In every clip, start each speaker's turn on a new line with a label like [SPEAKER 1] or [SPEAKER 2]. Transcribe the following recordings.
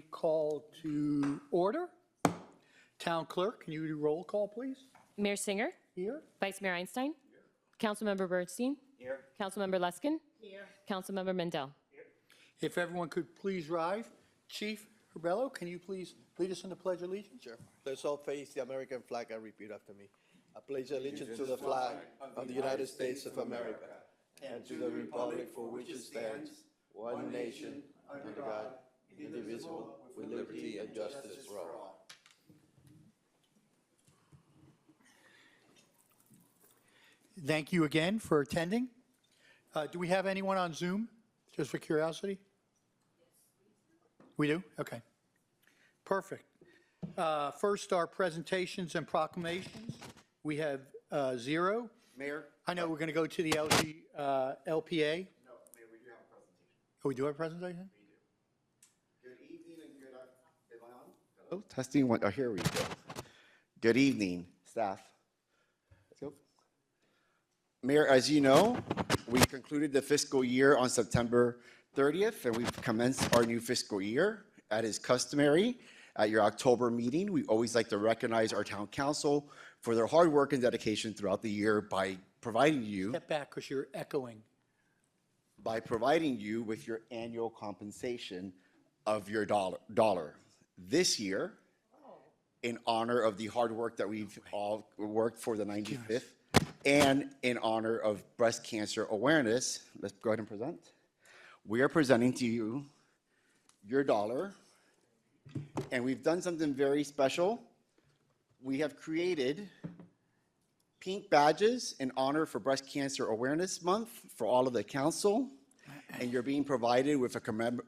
[SPEAKER 1] Call to order. Town Clerk, can you do roll call, please?
[SPEAKER 2] Mayor Singer.
[SPEAKER 1] Here.
[SPEAKER 2] Vice Mayor Einstein. Councilmember Bernstein.
[SPEAKER 3] Here.
[SPEAKER 2] Councilmember Luskin.
[SPEAKER 4] Here.
[SPEAKER 2] Councilmember Mendel.
[SPEAKER 1] If everyone could please rise. Chief Herbello, can you please lead us in the Pledge of Allegiance?
[SPEAKER 5] Sure. Let's all face the American flag and repeat after me. I pledge allegiance to the flag of the United States of America and to the republic for which it stands, one nation, under God, indivisible, with liberty and justice for all.
[SPEAKER 1] Thank you again for attending. Do we have anyone on Zoom, just for curiosity? We do? Okay. Perfect. First, our presentations and proclamations. We have 0.
[SPEAKER 3] Mayor?
[SPEAKER 1] I know we're going to go to the LPA.
[SPEAKER 3] No, Mayor, we do have a presentation.
[SPEAKER 1] Oh, we do have a presentation?
[SPEAKER 3] We do. Good evening and good, am I on? Hello? Testing one, oh, here we go. Good evening, staff. Let's go. Mayor, as you know, we concluded the fiscal year on September 30th, and we've commenced our new fiscal year. As is customary, at your October meeting, we always like to recognize our town council for their hard work and dedication throughout the year by providing you
[SPEAKER 1] Step back because you're echoing.
[SPEAKER 3] with your annual compensation of your dollar. This year, in honor of the hard work that we've all worked for the 95th, and in honor of breast cancer awareness, let's go ahead and present. We are presenting to you your dollar, and we've done something very special. We have created pink badges in honor for Breast Cancer Awareness Month for all of the council, and you're being provided with a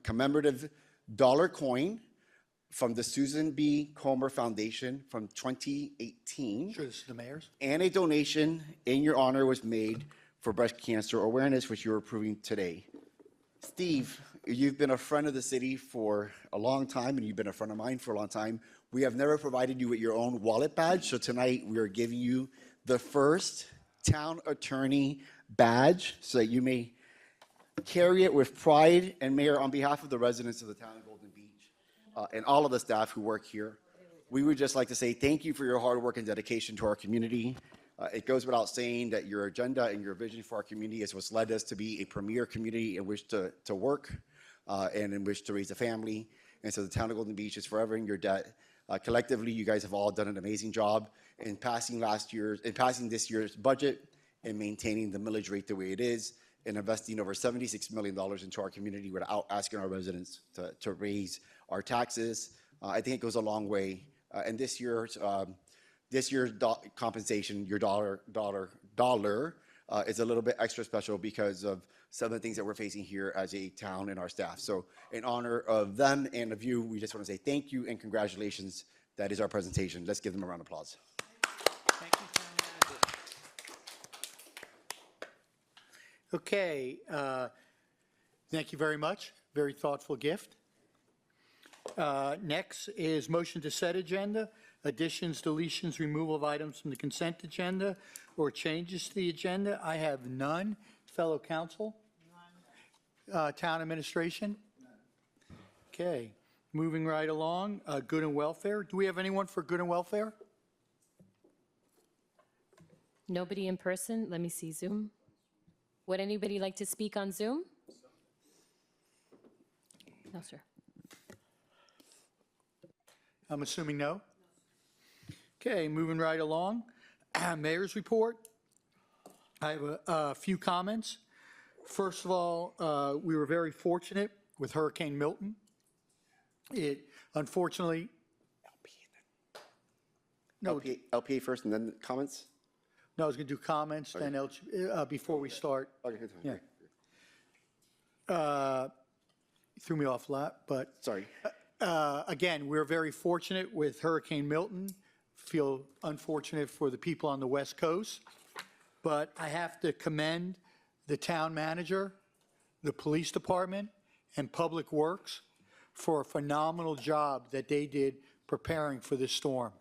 [SPEAKER 3] commemorative dollar coin from the Susan B. Comer Foundation from 2018.
[SPEAKER 1] Sure, this is the mayor's.
[SPEAKER 3] And a donation in your honor was made for breast cancer awareness, which you're approving today. Steve, you've been a friend of the city for a long time, and you've been a friend of mine for a long time. We have never provided you with your own wallet badge, so tonight we are giving you the first town attorney badge so that you may carry it with pride. And Mayor, on behalf of the residents of the town of Golden Beach and all of the staff who work here, we would just like to say thank you for your hard work and dedication to our community. It goes without saying that your agenda and your vision for our community is what's led us to be a premier community in which to work and in which to raise a family. And so the town of Golden Beach is forever in your debt. Collectively, you guys have all done an amazing job in passing this year's budget and maintaining the millage rate the way it is and investing over $76 million into our community without asking our residents to raise our taxes. I think it goes a long way. And this year's compensation, your dollar is a little bit extra special because of some of the things that we're facing here as a town and our staff. So in honor of them and of you, we just want to say thank you and congratulations. That is our presentation. Let's give them a round of applause.
[SPEAKER 1] Thank you, Town Manager. Okay, thank you very much. Very thoughtful gift. Next is motion to set agenda, additions, deletions, removal of items from the consent agenda, or changes to the agenda. I have none. Fellow council? None. Town administration? None. Okay, moving right along, good and welfare. Do we have anyone for good and welfare?
[SPEAKER 2] Nobody in person. Let me see Zoom. Would anybody like to speak on Zoom? No, sir.
[SPEAKER 1] I'm assuming no. Okay, moving right along. Mayor's report. I have a few comments. First of all, we were very fortunate with Hurricane Milton. It unfortunately. No,
[SPEAKER 3] LPA first and then comments?
[SPEAKER 1] no, I was going to do comments, then before we start.
[SPEAKER 3] Okay.
[SPEAKER 1] Yeah. Threw me off a lot, but.
[SPEAKER 3] Sorry.
[SPEAKER 1] Again, we're very fortunate with Hurricane Milton. Feel unfortunate for the people on the West Coast, but I have to commend the town manager, the police department, and Public Works for a phenomenal job that they did preparing for this storm.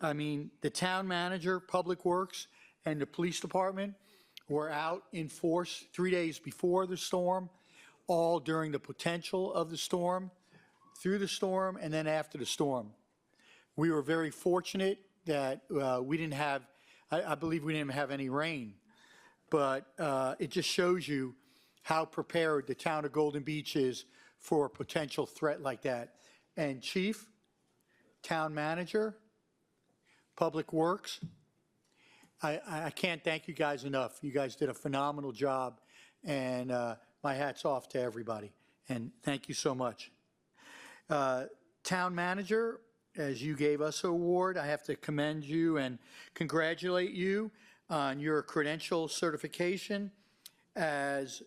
[SPEAKER 1] I mean, the town manager, Public Works, and the police department were out in force 3 days before the storm, all during the potential of the storm, through the storm, and then after the storm. We were very fortunate that we didn't have, I believe we didn't have any rain, but it just shows you how prepared the town of Golden Beach is for a potential threat like that. And Chief, Town Manager, Public Works, I can't thank you guys enough. You guys did a phenomenal job, and my hat's off to everybody, and thank you so much. Town Manager, as you gave us an award, I have to commend you and congratulate you on your credential certification as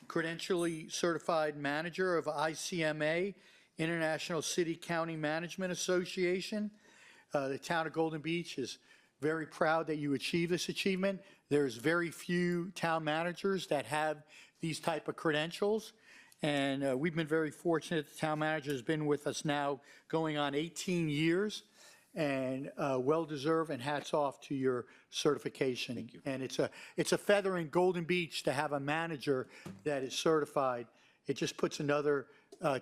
[SPEAKER 1] credentially certified manager of ICMA, International City County Management Association. The town of Golden Beach is very proud that you achieved this achievement. There's very few town managers that have these type of credentials. And we've been very fortunate. The town manager has been with us now going on 18 years, and well-deserved, and hats off to your certification. Thank you. And it's a feather in Golden Beach to have a manager that is certified. It just puts another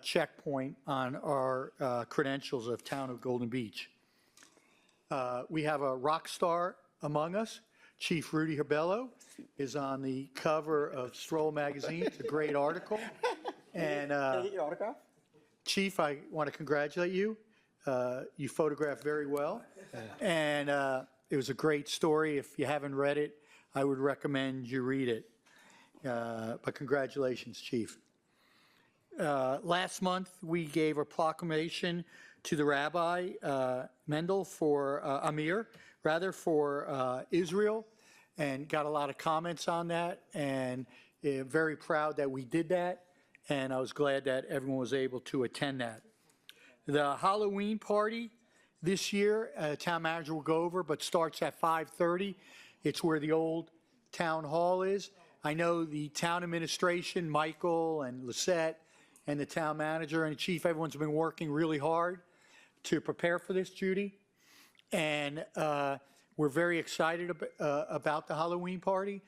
[SPEAKER 1] checkpoint on our credentials of town of Golden Beach. We have a rock star among us. Chief Rudy Herbello is on the cover of Stroll magazine. It's a great article. And
[SPEAKER 4] Can I get your autograph?
[SPEAKER 1] Chief, I want to congratulate you. You photographed very well. And it was a great story. If you haven't read it, I would recommend you read it. But congratulations, Chief. Last month, we gave a proclamation to the Rabbi Mendel for Amir, for Israel, and got a lot of comments on that, and very proud that we did that, and I was glad that everyone was able to attend that. The Halloween party this year, town manager will go over, but starts at 5:30. It's where the old town hall is. I know the town administration, Michael and Lisette, and the town manager and the chief, everyone's been working really hard to prepare for this, Judy. And we're very excited about the Halloween party.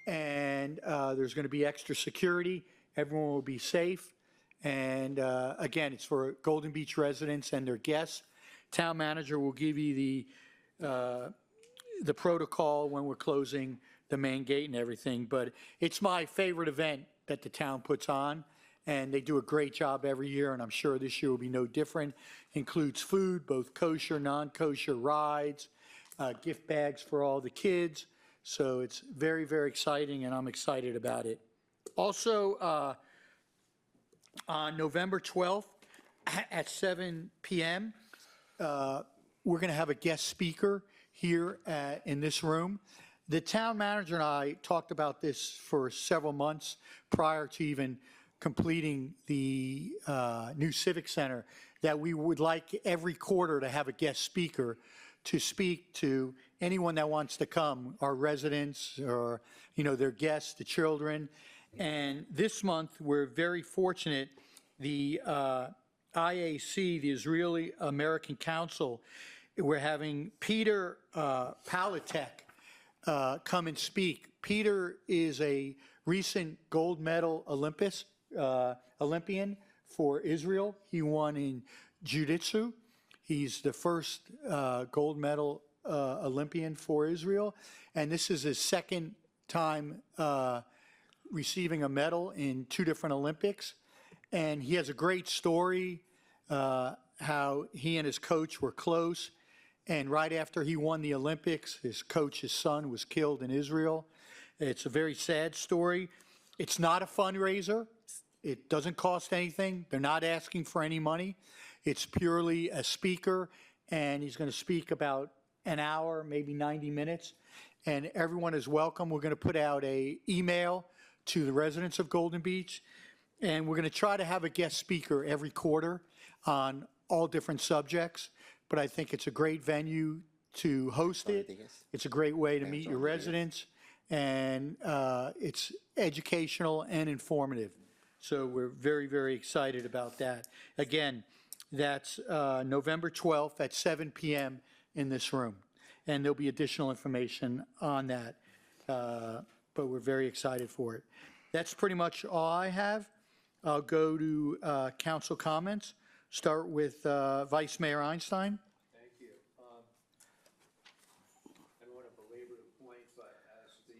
[SPEAKER 1] And there's going to be extra security. Everyone will be safe. And again, it's for Golden Beach residents and their guests. Town manager will give you the protocol when we're closing the main gate and everything. But it's my favorite event that the town puts on. And they do a great job every year, and I'm sure this year will be no different. Includes food, both kosher, non-kosher, rides, gift bags for all the kids. So it's very, very exciting, and I'm excited about it. Also, on November 12th at 7 p.m., we're going to have a guest speaker here in this room. The town manager and I talked about this for several months prior to even completing the new Civic Center, that we would like every quarter to have a guest speaker to speak to anyone that wants to come, our residents or, their guests, the children. And this month, we're very fortunate, the IAC, the Israeli American Council, we're having Peter Palatek come and speak. Peter is a recent gold medal Olympian for Israel. He won in jiu-jitsu. He's the first gold medal Olympian for Israel. And this is his second time receiving a medal in 2 different Olympics. And he has a great story, how he and his coach were close. And right after he won the Olympics, his coach's son was killed in Israel. It's a very sad story. It's not a fundraiser. It doesn't cost anything. They're not asking for any money. It's purely a speaker, and he's going to speak about an hour, maybe 90 minutes. And everyone is welcome. We're going to put out an email to the residents of Golden Beach, and we're going to try to have a guest speaker every quarter on all different subjects. But I think it's a great venue to host it. It's a great way to meet your residents, and it's educational and informative. So we're very, very excited about that. Again, that's November 12th at 7 p.m. in this room. And there'll be additional information on that, but we're very excited for it. That's pretty much all I have. I'll go to council comments. Start with Vice Mayor Einstein.
[SPEAKER 4] Thank you. I don't want to belabor the point, but as the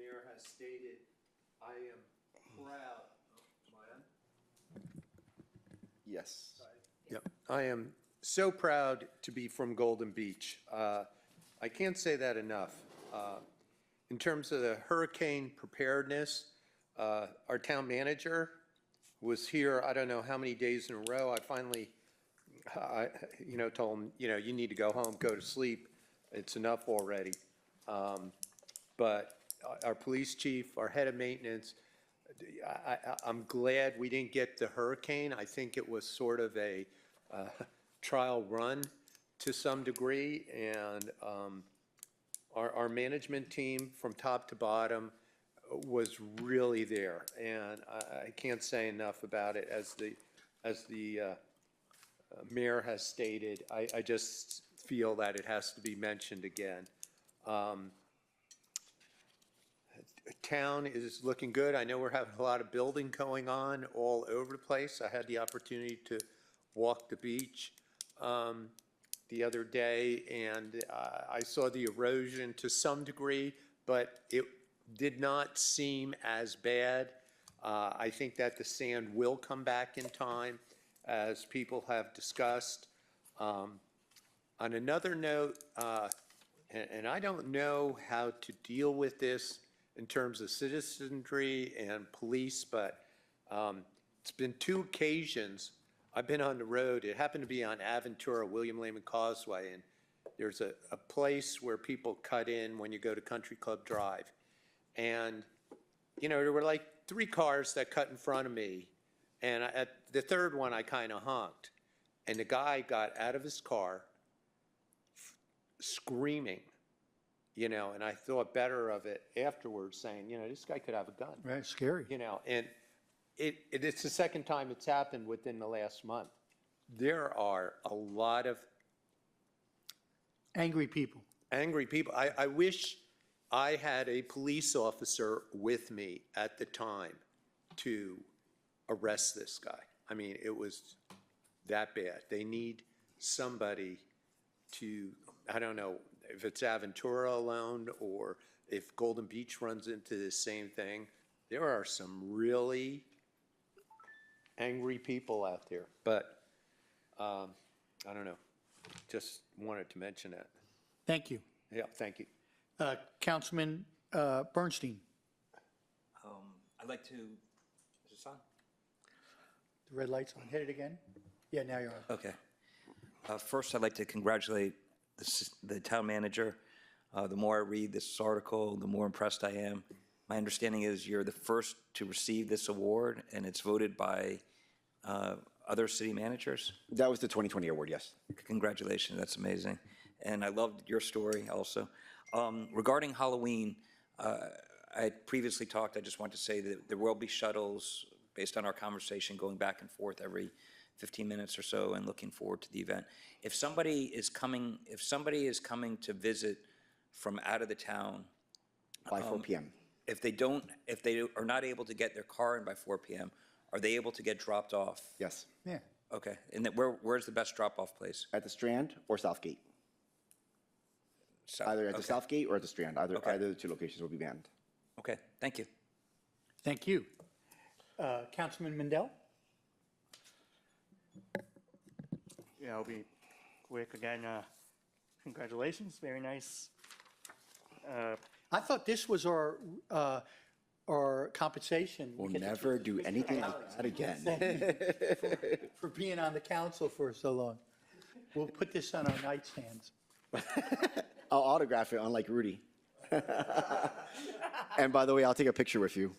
[SPEAKER 4] mayor has stated, I am proud. Am I on?
[SPEAKER 3] Yes.
[SPEAKER 4] Yep. I am so proud to be from Golden Beach. I can't say that enough. In terms of the hurricane preparedness, our town manager was here, I don't know how many days in a row. I finally, told him, you need to go home, go to sleep. It's enough already. But our police chief, our head of maintenance, I'm glad we didn't get the hurricane. I think it was sort of a trial run to some degree, and our management team from top to bottom was really there, and I can't say enough about it. As the mayor has stated, I just feel that it has to be mentioned again. Town is looking good. I know we're having a lot of building going on all over the place. I had the opportunity to walk the beach the other day, and I saw the erosion to some degree, but it did not seem as bad. I think that the sand will come back in time, as people have discussed. On another note, and I don't know how to deal with this in terms of citizenry and police, but it's been 2 occasions I've been on the road. It happened to be on Aventura, William Lehman Causeway, and there's a place where people cut in when you go to Country Club Drive. And, there were like 3 cars that cut in front of me, and at the third one, I kind of honked. And the guy got out of his car screaming, and I thought better of it afterwards, saying, this guy could have a gun.
[SPEAKER 1] Right, scary.
[SPEAKER 4] And it's the second time it's happened within the last month. There are a lot of
[SPEAKER 1] Angry people.
[SPEAKER 4] angry people. I wish I had a police officer with me at the time to arrest this guy. I mean, it was that bad. They need somebody to, I don't know if it's Aventura alone or if Golden Beach runs into the same thing. There are some really angry people out there, but I don't know. Just wanted to mention that.
[SPEAKER 1] Thank you.
[SPEAKER 4] Yeah, thank you.
[SPEAKER 1] Councilman Bernstein.
[SPEAKER 6] I'd like to, is this on?
[SPEAKER 1] The red light's on. Hit it again. Yeah, now you're on.
[SPEAKER 6] Okay. First, I'd like to congratulate the town manager. The more I read this article, the more impressed I am. My understanding is you're the first to receive this award, and it's voted by other city managers.
[SPEAKER 3] That was the 2020 award, yes.
[SPEAKER 6] Congratulations, that's amazing. And I loved your story also. Regarding Halloween, I had previously talked, I just want to say that there will be shuttles based on our conversation going back and forth every 15 minutes or so, and looking forward to the event. If somebody is coming to visit from out of the town,
[SPEAKER 3] By 4 p.m.
[SPEAKER 6] if they are not able to get their car in by 4 p.m., are they able to get dropped off?
[SPEAKER 3] Yes.
[SPEAKER 1] Yeah.
[SPEAKER 6] Okay, and where's the best drop-off place?
[SPEAKER 3] At the Strand or Southgate.
[SPEAKER 6] South-
[SPEAKER 3] Either at the
[SPEAKER 6] okay.
[SPEAKER 3] Southgate or at the Strand. Either
[SPEAKER 6] Okay.
[SPEAKER 3] of the 2 locations will be banned.
[SPEAKER 6] Okay, thank you.
[SPEAKER 1] Thank you. Councilman Mendel?
[SPEAKER 7] Yeah, I'll be quick again. Congratulations, very nice.
[SPEAKER 1] I thought this was our compensation.
[SPEAKER 3] We'll
[SPEAKER 1] We get to
[SPEAKER 3] never do anything like that again.
[SPEAKER 1] for being on the council for so long. We'll put this on our nightstands.
[SPEAKER 3] I'll autograph it, unlike Rudy. And by the way, I'll take a picture with you.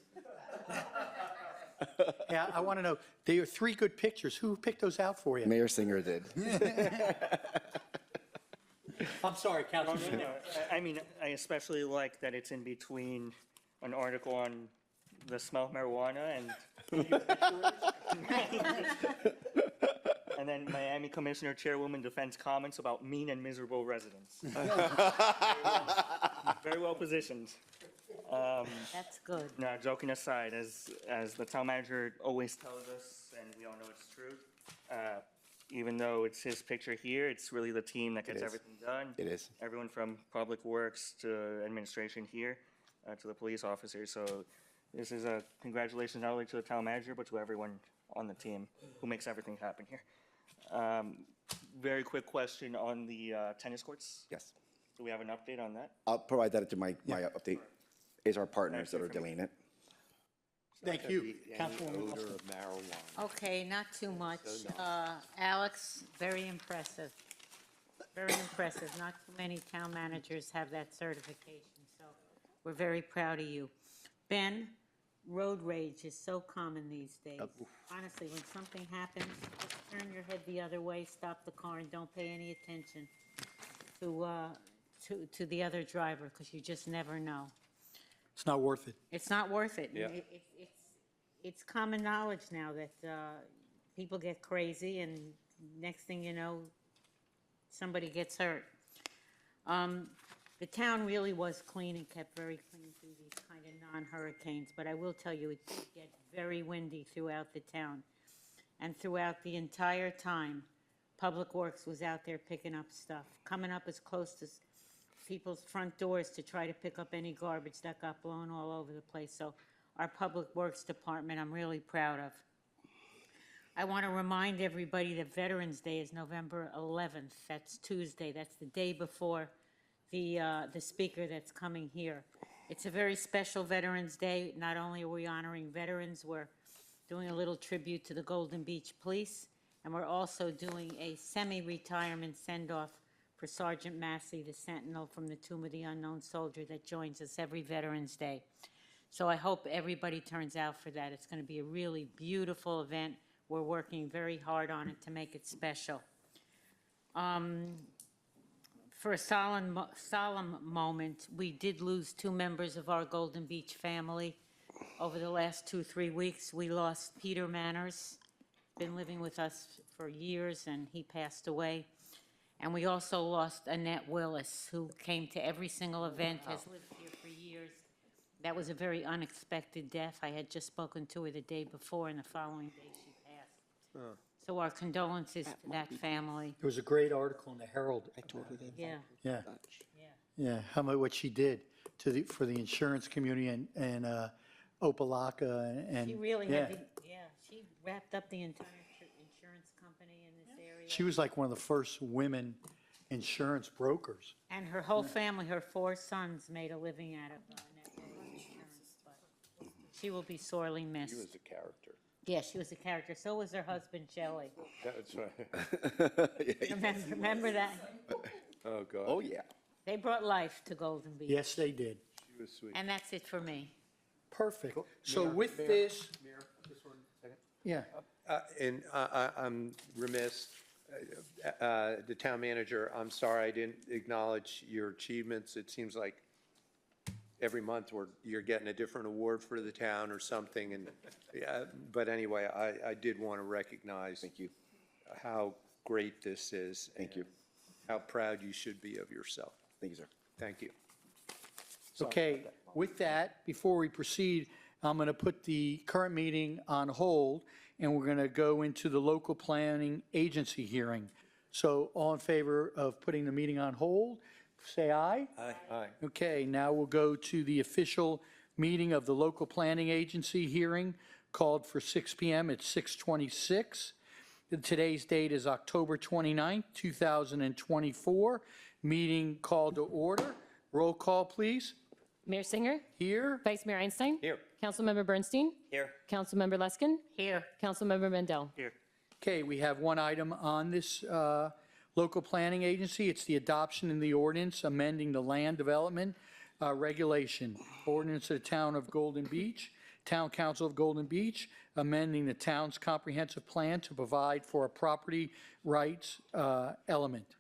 [SPEAKER 1] Yeah, I want to know, there are 3 good pictures. Who picked those out for you?
[SPEAKER 3] Mayor Singer did.
[SPEAKER 1] I'm sorry, Councilman.
[SPEAKER 7] I mean, I especially like that it's in between an article on the smell of marijuana and then Miami Commissioner Chairwoman defends comments about mean and miserable residents. Very well positioned.
[SPEAKER 8] That's good.
[SPEAKER 7] No, joking aside, as the town manager always tells us, and we all know it's true, even though it's his picture here, it's really the team that gets
[SPEAKER 3] is.
[SPEAKER 7] everything done.
[SPEAKER 3] It is.
[SPEAKER 7] Everyone from Public Works to administration here, to the police officers. So this is a congratulations not only to the town manager, but to everyone on the team who makes everything happen here. Very quick question on the tennis courts.
[SPEAKER 3] Yes.
[SPEAKER 7] Do we have an update on that?
[SPEAKER 3] I'll provide that to my update. Is our partners that are doing it.
[SPEAKER 1] Thank you,
[SPEAKER 4] Any
[SPEAKER 1] Councilwoman.
[SPEAKER 4] odor of marijuana.
[SPEAKER 8] Okay, not too much. Alex, very impressive. Very impressive. Not too many town managers have that certification, so we're very proud of you. Ben, road rage is so common these days. Honestly, when something happens, just turn your head the other way, stop the car, and don't pay any attention to the other driver, because you just never know.
[SPEAKER 1] It's not worth it.
[SPEAKER 8] It's not worth it.
[SPEAKER 4] Yeah.
[SPEAKER 8] It's common knowledge now that people get crazy, and next thing you know, somebody gets hurt. The town really was clean and kept very clean through these kind of non-hurricanes, but I will tell you, it did get very windy throughout the town. And throughout the entire time, Public Works was out there picking up stuff, coming up as close to people's front doors to try to pick up any garbage that got blown all over the place. So our Public Works Department, I'm really proud of. I want to remind everybody that Veterans Day is November 11th. That's Tuesday. That's the day before the speaker that's coming here. It's a very special Veterans Day. Not only are we honoring veterans, we're doing a little tribute to the Golden Beach Police, and we're also doing a semi-retirement send-off for Sergeant Massey, the Sentinel from the Tomb of the Unknown Soldier that joins us every Veterans Day. So I hope everybody turns out for that. It's going to be a really beautiful event. We're working very hard on it to make it special. For a solemn moment, we did lose 2 members of our Golden Beach family over the last 2-3 weeks. We lost Peter Manners, been living with us for years, and he passed away. And we also lost Annette Willis, who came to every single event, has lived here for years. That was a very unexpected death. I had just spoken to her the day before, and the following day she passed. So our condolences to that family.
[SPEAKER 1] There was a great article in the Herald.
[SPEAKER 8] Yeah,
[SPEAKER 1] Yeah,
[SPEAKER 8] yeah.
[SPEAKER 1] yeah, how much, what she did for the insurance community and Opelika and.
[SPEAKER 8] She really
[SPEAKER 1] yeah.
[SPEAKER 8] had, she wrapped up the entire insurance company in this area.
[SPEAKER 1] She was like one of the first women insurance brokers.
[SPEAKER 8] And her whole family, her 4 sons, made a living out of net insurance, but she will be sorely missed.
[SPEAKER 4] He was a character.
[SPEAKER 8] Yeah, she was a character. So was her husband, Shelley.
[SPEAKER 4] That's right.
[SPEAKER 8] Remember that?
[SPEAKER 4] Oh, God.
[SPEAKER 3] Oh, yeah.
[SPEAKER 8] They brought life to Golden Beach.
[SPEAKER 1] Yes, they did.
[SPEAKER 4] She was sweet.
[SPEAKER 8] And that's it for me.
[SPEAKER 1] Perfect. So
[SPEAKER 4] Mayor,
[SPEAKER 1] with
[SPEAKER 4] Mayor,
[SPEAKER 1] this,
[SPEAKER 4] Mayor, just 1 second.
[SPEAKER 1] yeah,
[SPEAKER 4] And I'm remiss, the town manager, I'm sorry I didn't acknowledge your achievements. It seems like every month you're getting a different award for the town or something, and, yeah, but anyway, I did want to recognize.
[SPEAKER 3] Thank you.
[SPEAKER 4] How great this is.
[SPEAKER 3] Thank you.
[SPEAKER 4] and How proud you should be of yourself.
[SPEAKER 3] Thank you, sir.
[SPEAKER 4] Thank you.
[SPEAKER 1] okay. With that, before we proceed, I'm going to put the current meeting on hold, and we're going to go into the local planning agency hearing. So all in favor of putting the meeting on hold, say aye.
[SPEAKER 4] Aye.
[SPEAKER 1] Okay, now we'll go to the official meeting of the local planning agency hearing called for 6 PM at 6:26. Today's date is October 29th, 2024. Meeting called to order. Roll call, please.
[SPEAKER 2] Mayor Singer,
[SPEAKER 1] Here.
[SPEAKER 2] Vice Mayor Einstein.
[SPEAKER 4] Here.
[SPEAKER 2] Councilmember Bernstein.
[SPEAKER 6] Here.
[SPEAKER 2] Councilmember Luskin.
[SPEAKER 8] Here.
[SPEAKER 2] Councilmember Mendel.
[SPEAKER 7] Here.
[SPEAKER 1] Okay, we have one item on this local planning agency. It's the adoption in the ordinance amending the land development regulation. Ordinance of the Town of Golden Beach, Town Council of Golden Beach, amending the town's comprehensive plan to provide for a property rights element.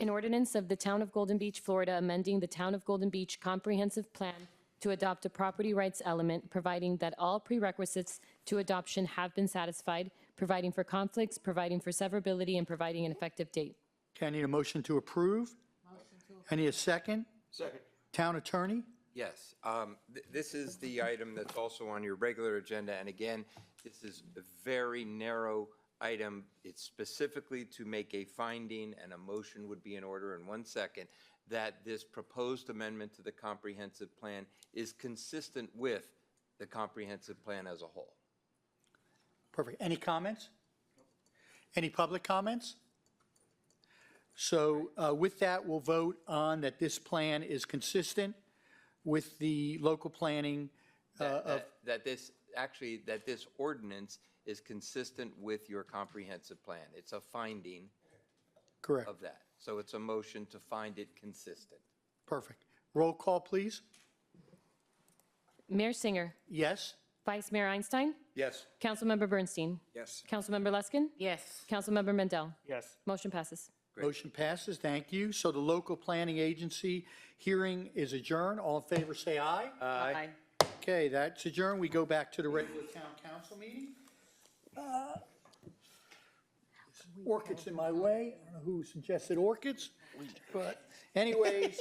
[SPEAKER 2] An ordinance of the Town of Golden Beach, Florida, amending the Town of Golden Beach Comprehensive Plan to adopt a property rights element, providing that all prerequisites to adoption have been satisfied, providing for conflicts, providing for severability, and providing an effective date.
[SPEAKER 1] Okay, I need a motion to approve. I need a second.
[SPEAKER 4] Second.
[SPEAKER 1] Town attorney,
[SPEAKER 9] Yes, this is the item that's also on your regular agenda, and again, this is a very narrow item. It's specifically to make a finding, and a motion would be in order in 1 second, that this proposed amendment to the comprehensive plan is consistent with the comprehensive plan as a whole.
[SPEAKER 1] Perfect. Any comments? Any public comments? So with that, we'll vote on that this plan is consistent with the local planning of,
[SPEAKER 9] That this ordinance is consistent with your comprehensive plan. It's a finding
[SPEAKER 1] correct.
[SPEAKER 9] of that. So it's a motion to find it consistent.
[SPEAKER 1] Perfect. Roll call, please.
[SPEAKER 2] Mayor Singer.
[SPEAKER 1] Yes?
[SPEAKER 2] Vice Mayor Einstein.
[SPEAKER 4] Yes.
[SPEAKER 2] Councilmember Bernstein.
[SPEAKER 6] Yes.
[SPEAKER 2] Councilmember Luskin.
[SPEAKER 8] Yes.
[SPEAKER 2] Councilmember Mendel.
[SPEAKER 7] Yes.
[SPEAKER 2] Motion passes.
[SPEAKER 1] Motion passes. Thank you. So the local planning agency hearing is adjourned. All in favor, say aye.
[SPEAKER 8] Aye.
[SPEAKER 1] Okay, that's adjourned. We go back to the regular town council meeting. Orchids in my way. I don't know who suggested orchids, but anyways,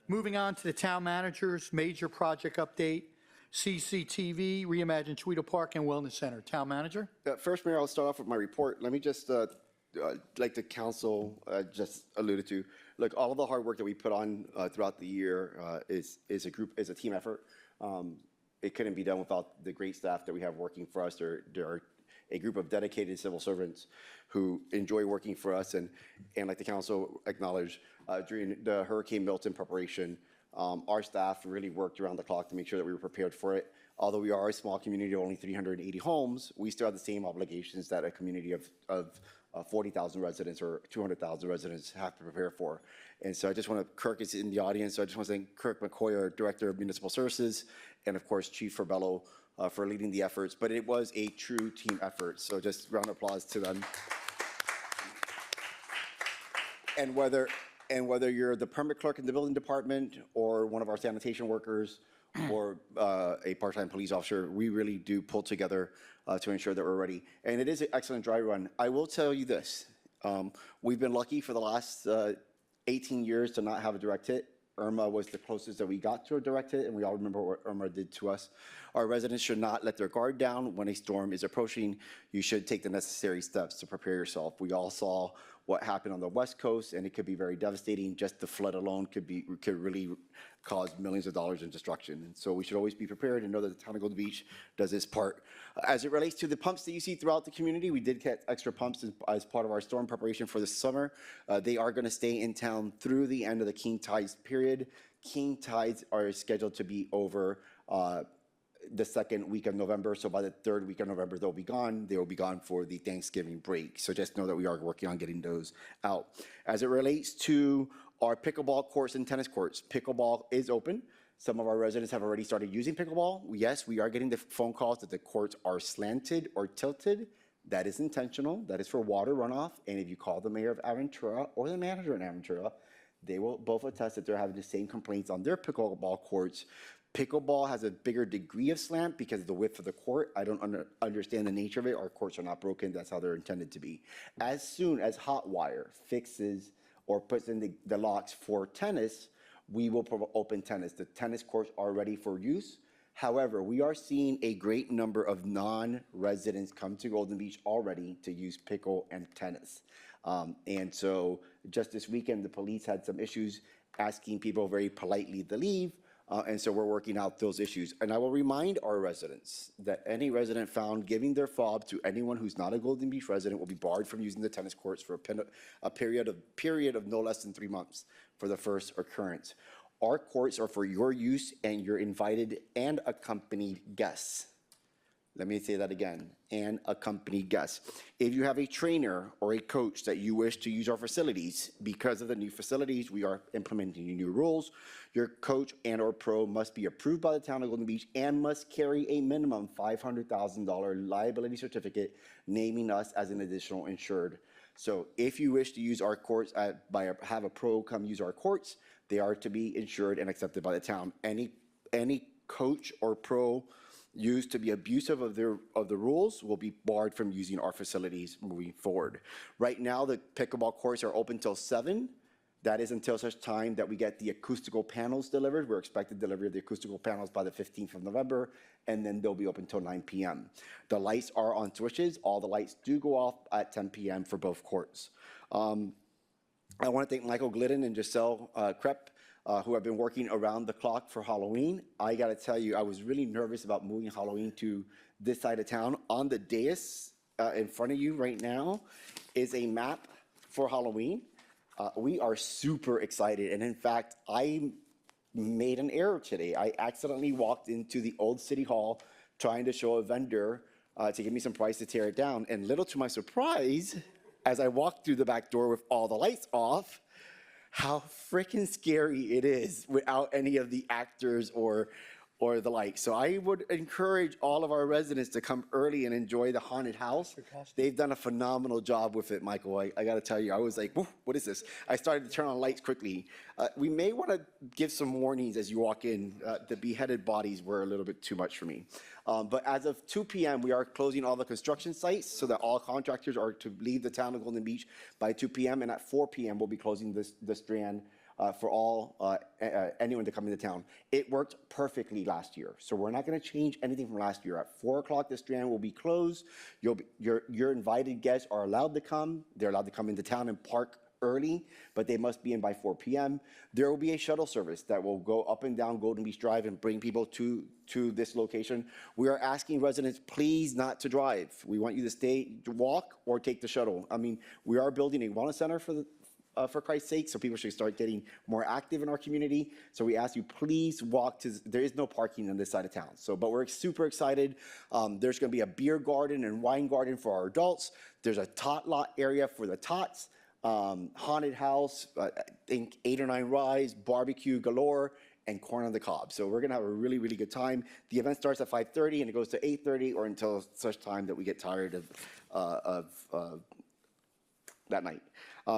[SPEAKER 1] moving on to the town manager's major project update, CCTV, Reimagine Tweedle Park and Wellness Center. Town manager?
[SPEAKER 10] First, Mayor, I'll start off with my report. Let me just, like the council just alluded to, look, all of the hard work that we put on throughout the year is a team effort. It couldn't be done without the great staff that we have working for us. There are a group of dedicated civil servants who enjoy working for us, and like the council acknowledged, during the Hurricane Milton preparation, our staff really worked around the clock to make sure that we were prepared for it. Although we are a small community of only 380 homes, we still have the same obligations that a community of 40,000 residents or 200,000 residents have to prepare for. And so I just want to, Kirk is in the audience, so I just want to thank Kirk McCoy, our Director of Municipal Services, and of course Chief Fabello for leading the efforts. But it was a true team effort, so just round of applause to them. And whether you're the permit clerk in the building department or one of our sanitation workers or a part-time police officer, we really do pull together to ensure that we're ready. And it is an excellent dry run. I will tell you this, we've been lucky for the last 18 years to not have a direct hit. Irma was the closest that we got to a direct hit, and we all remember what Irma did to us. Our residents should not let their guard down when a storm is approaching. You should take the necessary steps to prepare yourself. We all saw what happened on the West Coast, and it could be very devastating. Just the flood alone could really cause millions of dollars in destruction. And so we should always be prepared and know that the town of Golden Beach does its part. As it relates to the pumps that you see throughout the community, we did get extra pumps as part of our storm preparation for the summer. They are gonna stay in town through the end of the king tides period. King tides are scheduled to be over the second week of November. So by the third week of November, they'll be gone. They will be gone for the Thanksgiving break. So just know that we are working on getting those out. As it relates to our pickleball courts and tennis courts, pickleball is open. Some of our residents have already started using pickleball. Yes, we are getting the phone calls that the courts are slanted or tilted. That is intentional. That is for water runoff. And if you call the mayor of Aventura or the manager in Aventura, they will both attest that they're having the same complaints on their pickleball courts. Pickleball has a bigger degree of slant because of the width of the court. I don't understand the nature of it. Our courts are not broken. That's how they're intended to be. As soon as Hotwire fixes or puts in the locks for tennis, we will open tennis. The tennis courts are ready for use. However, we are seeing a great number of non-residents come to Golden Beach already to use pickle and tennis. And so just this weekend, the police had some issues asking people very politely to leave. And so we're working out those issues. And I will remind our residents that any resident found giving their fob to anyone who's not a Golden Beach resident will be barred from using the tennis courts for a period of no less than 3 months for the first occurrence. Our courts are for your use and your invited and accompanied guests. Let me say that again, and accompanied guests. If you have a trainer or a coach that you wish to use our facilities, because of the new facilities, we are implementing new rules. Your coach and or pro must be approved by the town of Golden Beach and must carry a minimum $500,000 liability certificate naming us as an additional insured. So if you wish to use our courts, have a pro come use our courts, they are to be insured and accepted by the town. Any coach or pro used to be abusive of the rules will be barred from using our facilities moving forward. Right now, the pickleball courts are open till 7. That is until such time that we get the acoustical panels delivered. We're expected delivery of the acoustical panels by the 15th of November, and then they'll be open until 9 p.m. The lights are on switches. All the lights do go off at 10 p.m. for both courts. I want to thank Michael Glidden and Giselle Krepp, who have been working around the clock for Halloween. I got to tell you, I was really nervous about moving Halloween to this side of town. On the dais in front of you right now is a map for Halloween. We are super excited. And in fact, I made an error today. I accidentally walked into the old City Hall trying to show a vendor to give me some price to tear it down. And little to my surprise, as I walked through the back door with all the lights off, how freaking scary it is without any of the actors or the like. So I would encourage all of our residents to come early and enjoy the haunted house. They've done a phenomenal job with it, Michael. I got to tell you, I was like, what is this? I started to turn on lights quickly. We may want to give some warnings as you walk in. The beheaded bodies were a little bit too much for me. But as of 2 p.m., we are closing all the construction sites so that all contractors are to leave the town of Golden Beach by 2 p.m. And at 4 p.m., we'll be closing the Strand for all anyone to come into town. It worked perfectly last year, so we're not going to change anything from last year. At 4 o'clock, the Strand will be closed. Your invited guests are allowed to come. They're allowed to come into town and park early, but they must be in by 4 p.m. There will be a shuttle service that will go up and down Golden Beach Drive and bring people to this location. We are asking residents, please not to drive. We want you to walk or take the shuttle. I mean, we are building a wellness center for Christ's sake, so people should start getting more active in our community. So we ask you, please walk there is no parking on this side of town. So, but we're super excited. There's gonna be a beer garden and wine garden for our adults. There's a tot lot area for the tots. Haunted house, I think 8 or 9 rides, barbecue galore, and corn on the cob. So we're gonna have a really, really good time. The event starts at 5:30 and it goes to 8:30 or until such time that we get tired of that night.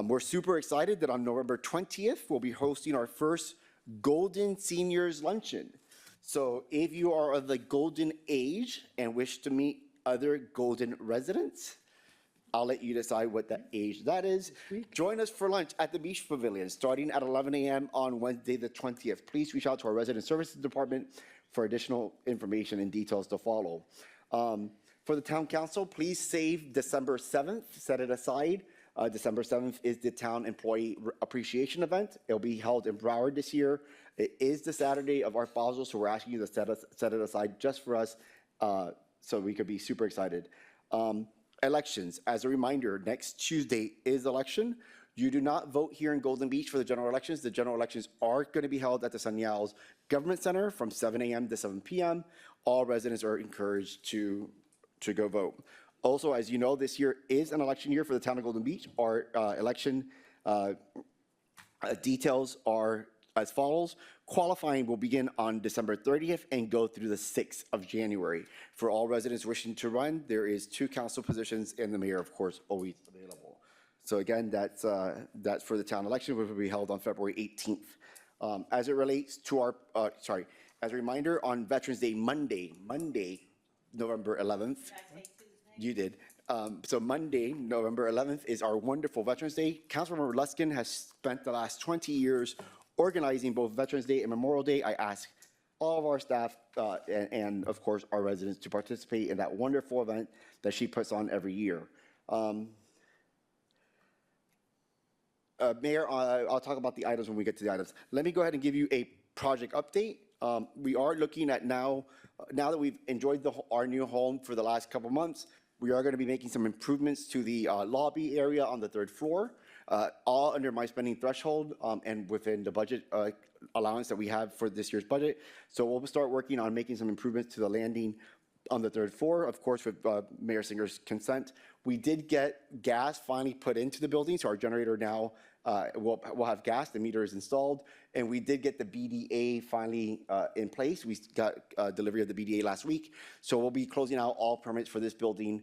[SPEAKER 10] We're super excited that on November 20th, we'll be hosting our first Golden Seniors Luncheon. So if you are of the golden age and wish to meet other golden residents, I'll let you decide what that age that is. Join us for lunch at the Beach Pavilion starting at 11 a.m. on Wednesday the 20th. Please reach out to our Resident Services Department for additional information and details to follow. For the Town Council, please save December 7th, set it aside. December 7th is the Town Employee Appreciation Event. It'll be held in Broward this year. It is the Saturday of Art Basel, so we're asking you to set it aside just for us so we could be super excited. Elections. As a reminder, next Tuesday is election. You do not vote here in Golden Beach for the general elections. The general elections are going to be held at the Sanyals Government Center from 7 a.m. to 7 p.m. All residents are encouraged to go vote. Also, as you know, this year is an election year for the town of Golden Beach. Our election details are as follows. Qualifying will begin on December 30th and go through the 6th of January. For all residents wishing to run, there is 2 council positions and the mayor, of course, always available. So again, that's for the town election, which will be held on February 18th. As it relates to our, as a reminder, on Veterans Day, Monday, November 11th. You did. So Monday, November 11th is our wonderful Veterans Day. Councilmember Luskin has spent the last 20 years organizing both Veterans Day and Memorial Day. I ask all of our staff and of course our residents to participate in that wonderful event that she puts on every year. Mayor, I'll talk about the items when we get to the items. Let me go ahead and give you a project update. We are looking at now that we've enjoyed our new home for the last couple months, we are going to be making some improvements to the lobby area on the 3rd floor, all under my spending threshold and within the budget allowance that we have for this year's budget. So we'll start working on making some improvements to the landing on the 3rd floor, of course, with Mayor Singer's consent. We did get gas finally put into the building, so our generator now will have gas, the meter is installed, and we did get the BDA finally in place. We got delivery of the BDA last week, so we'll be closing out all permits for this building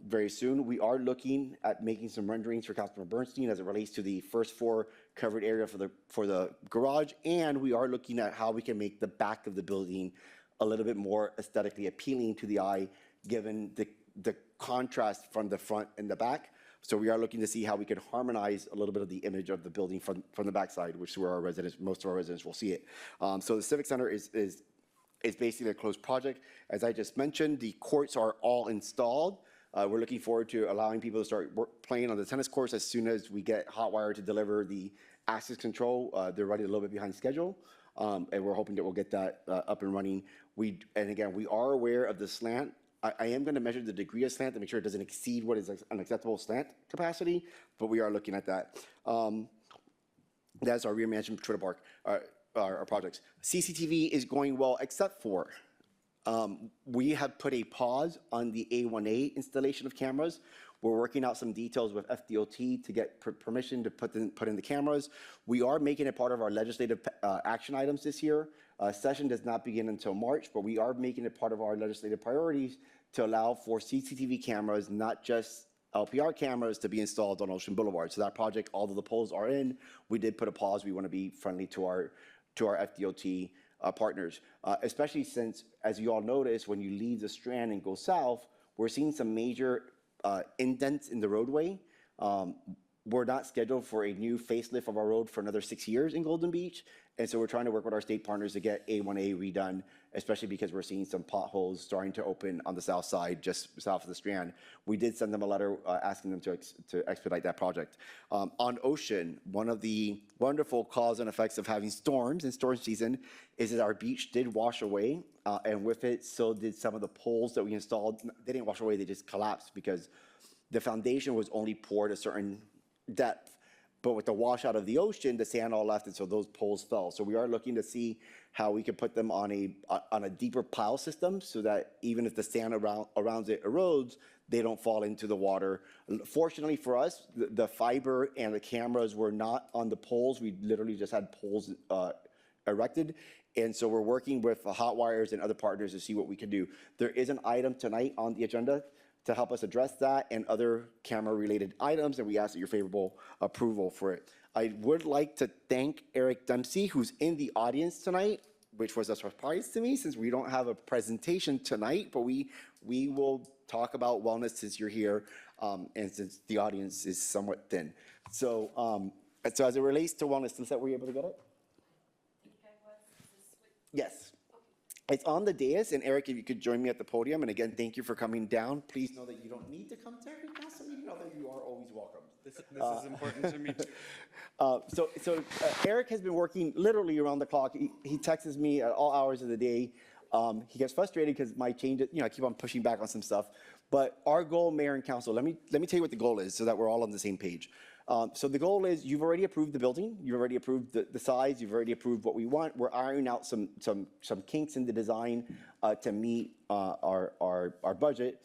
[SPEAKER 10] very soon. We are looking at making some renderings for Councilman Bernstein as it relates to the 1st floor covered area for the garage, and we are looking at how we can make the back of the building a little bit more aesthetically appealing to the eye, given the contrast from the front and the back. So we are looking to see how we can harmonize a little bit of the image of the building from the backside, which is where our residents, most of our residents will see it. So the Civic Center is basically a closed project. As I just mentioned, the courts are all installed. We're looking forward to allowing people to start playing on the tennis courts as soon as we get Hotwire to deliver the access control. They're running a little bit behind schedule, and we're hoping that we'll get that up and running. And again, we are aware of the slant. I am going to measure the degree of slant to make sure it doesn't exceed what is an acceptable slant capacity, but we are looking at that. That's our rear management trailer park, our projects. CCTV is going well, except for we have put a pause on the A1A installation of cameras. We're working out some details with FDOT to get permission to put in the cameras. We are making it part of our legislative action items this year. Session does not begin until March, but we are making it part of our legislative priorities to allow for CCTV cameras, not just LPR cameras, to be installed on Ocean Boulevard. So that project, although the poles are in, we did put a pause. We want to be friendly to our FDOT partners, especially since, as you all notice, when you leave the Strand and go south, we're seeing some major indents in the roadway. We're not scheduled for a new facelift of our road for another 6 years in Golden Beach. And so we're trying to work with our state partners to get A1A redone, especially because we're seeing some potholes starting to open on the south side, just south of the Strand. We did send them a letter asking them to expedite that project. On Ocean, one of the wonderful cause and effects of having storms in storm season is that our beach did wash away, and with it, so did some of the poles that we installed. They didn't wash away, they just collapsed because the foundation was only poured a certain depth. But with the washout of the ocean, the sand all left, and so those poles fell. So we are looking to see how we can put them on a deeper pile system so that even if the sand around it erodes, they don't fall into the water. Fortunately for us, the fiber and the cameras were not on the poles. We literally just had poles erected. And so we're working with Hotwires and other partners to see what we can do. There is an item tonight on the agenda to help us address that and other camera-related items, and we ask that your favorable approval for it. I would like to thank Eric Dempsey, who's in the audience tonight, which was a surprise to me since we don't have a presentation tonight, but we will talk about wellness since you're here, and since the audience is somewhat thin. So, so as it relates to wellness, Lisette, were you able to get it? Yes. It's on the dais, and Eric, if you could join me at the podium, and again, thank you for coming down. Please know that you don't need to come to every council meeting, although you are always welcome.
[SPEAKER 11] This is important to me too.
[SPEAKER 10] So Eric has been working literally around the clock. He texts me at all hours of the day. He gets frustrated because my changes, I keep on pushing back on some stuff. But our goal, Mayor and Council, let me tell you what the goal is so that we're all on the same page. So the goal is you've already approved the building, you've already approved the size, you've already approved what we want. We're ironing out some kinks in the design to meet our budget.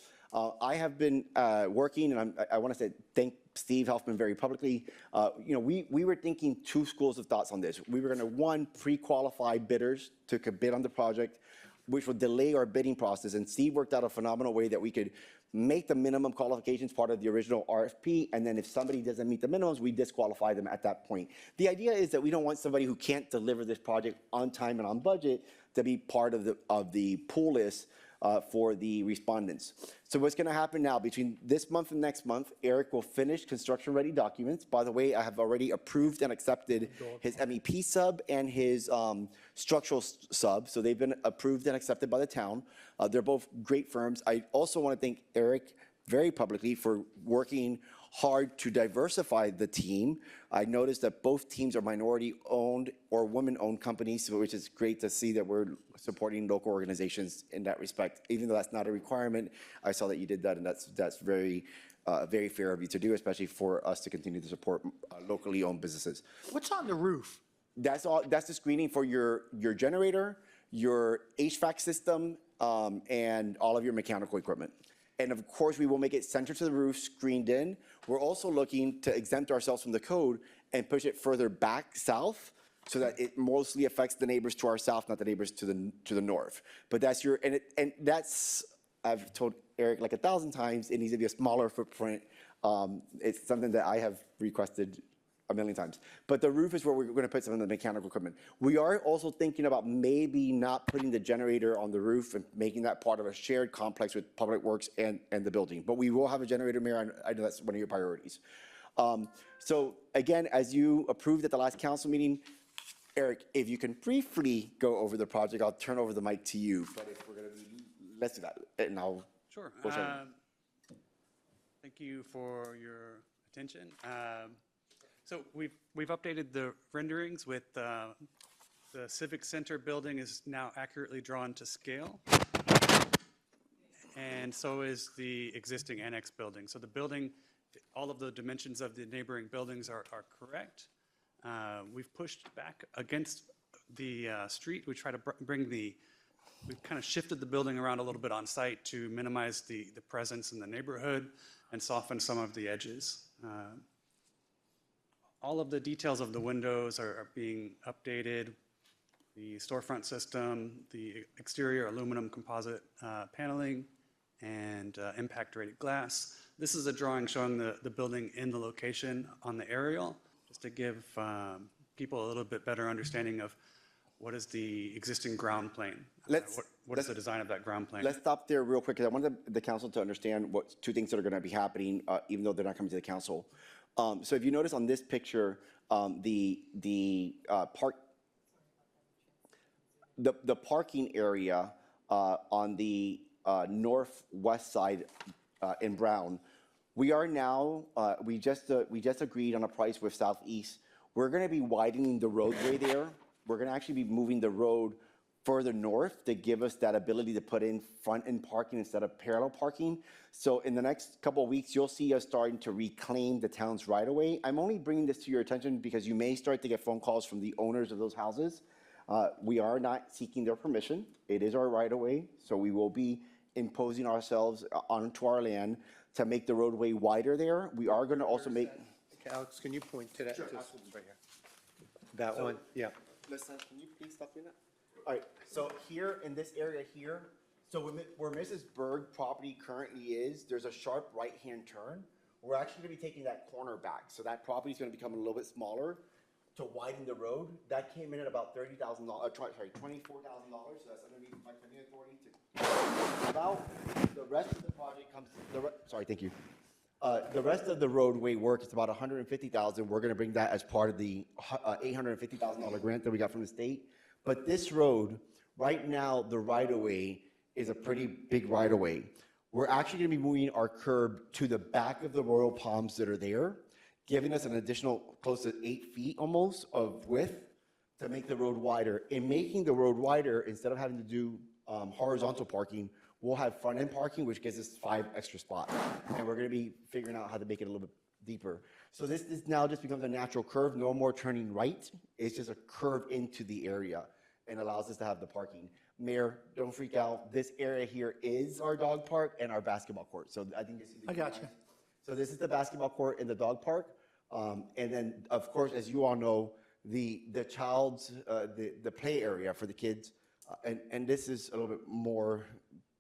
[SPEAKER 10] I have been working, and I want to say thank Steve Helfman very publicly. We were thinking two schools of thoughts on this. We were going to, one, pre-qualify bidders to bid on the project, which would delay our bidding process. And Steve worked out a phenomenal way that we could make the minimum qualifications part of the original RFP, and then if somebody doesn't meet the minimums, we disqualify them at that point. The idea is that we don't want somebody who can't deliver this project on time and on budget to be part of the pool list for the respondents. So what's going to happen now, between this month and next month, Eric will finish construction-ready documents. By the way, I have already approved and accepted his MEP sub and his structural sub, so they've been approved and accepted by the town. They're both great firms. I also want to thank Eric very publicly for working hard to diversify the team. I noticed that both teams are minority-owned or women-owned companies, which is great to see that we're supporting local organizations in that respect. Even though that's not a requirement, I saw that you did that, and that's very fair of you to do, especially for us to continue to support locally owned businesses.
[SPEAKER 1] What's on the roof?
[SPEAKER 10] That's the screening for your generator, your HVAC system, and all of your mechanical equipment. And of course, we will make it centered to the roof, screened in. We're also looking to exempt ourselves from the code and push it further back south so that it mostly affects the neighbors to our south, not the neighbors to the north. But that's and that's, I've told Eric like 1,000 times, it needs to be a smaller footprint. It's something that I have requested a million times. But the roof is where we're going to put some of the mechanical equipment. We are also thinking about maybe not putting the generator on the roof and making that part of a shared complex with Public Works and the building. But we will have a generator, Mayor. I know that's one of your priorities. So again, as you approved at the last council meeting, Eric, if you can briefly go over the project, I'll turn over the mic to you. But if we're going to be, let's do that. And I'll.
[SPEAKER 11] Sure.
[SPEAKER 10] Go ahead.
[SPEAKER 11] Thank you for your attention. So we've updated the renderings with the Civic Center building is now accurately drawn to scale. And so is the existing annex building. So the building, all of the dimensions of the neighboring buildings are correct. We've pushed back against the street. We try to we've kind of shifted the building around a little bit on site to minimize the presence in the neighborhood and soften some of the edges. All of the details of the windows are being updated. The storefront system, the exterior aluminum composite paneling, and impact-rated glass. This is a drawing showing the building in the location on the aerial, just to give people a little bit better understanding of what is the existing ground plane. What is the design of that ground plane?
[SPEAKER 10] Let's stop there real quick, because I wanted the council to understand what two things that are going to be happening, even though they're not coming to the council. So if you notice on this picture, the parking area on the northwest side in Brown, we are now, we just agreed on a price with Southeast. We're going to be widening the roadway there. We're going to actually be moving the road further north to give us that ability to put in front-end parking instead of parallel parking. So in the next couple of weeks, you'll see us starting to reclaim the town's right-of-way. I'm only bringing this to your attention because you may start to get phone calls from the owners of those houses. We are not seeking their permission. It is our right-of-way, so we will be imposing ourselves onto our land to make the roadway wider there. We are going to also make...
[SPEAKER 4] Alex, can you point to that?
[SPEAKER 10] Sure,
[SPEAKER 4] Just
[SPEAKER 10] absolutely.
[SPEAKER 4] right here. That one, yeah.
[SPEAKER 10] Listen, can you please stop doing that? All right, so here in this area here, so where Mrs. Berg property currently is, there's a sharp right-hand turn. We're actually going to be taking that corner back. So that property is going to become a little bit smaller to widen the road. That came in at about $24,000. So that's underneath my funding authority to about the rest of the project comes. Sorry, thank you. The rest of the roadway work is about $150,000. We're going to bring that as part of the $850,000 grant that we got from the state. But this road, right now, the right-of-way is a pretty big right-of-way. We're actually going to be moving our curb to the back of the Royal Palms that are there, giving us an additional close to 8 feet almost of width to make the road wider. In making the road wider, instead of having to do horizontal parking, we'll have front-end parking, which gives us 5 extra spots. And we're going to be figuring out how to make it a little bit deeper. So this now just becomes a natural curve, no more turning right. It's just a curve into the area and allows us to have the parking. Mayor, don't freak out. This area here is our dog park and our basketball court. So I think
[SPEAKER 1] I got you.
[SPEAKER 10] So this is the basketball court and the dog park. And then, of course, as you all know, the child's, the play area for the kids. And this is a little bit more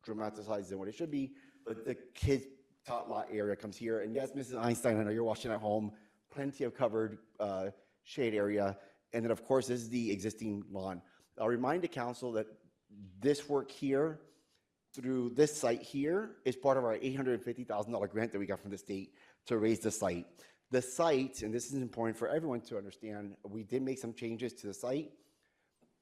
[SPEAKER 10] dramatized than what it should be, but the kids' tot lot area comes here. And yes, Mrs. Einstein, I know you're watching at home, plenty of covered shade area. And then, of course, this is the existing lawn. I'll remind the council that this work here through this site here is part of our $850,000 grant that we got from the state to raise the site. The site, and this is important for everyone to understand, we did make some changes to the site.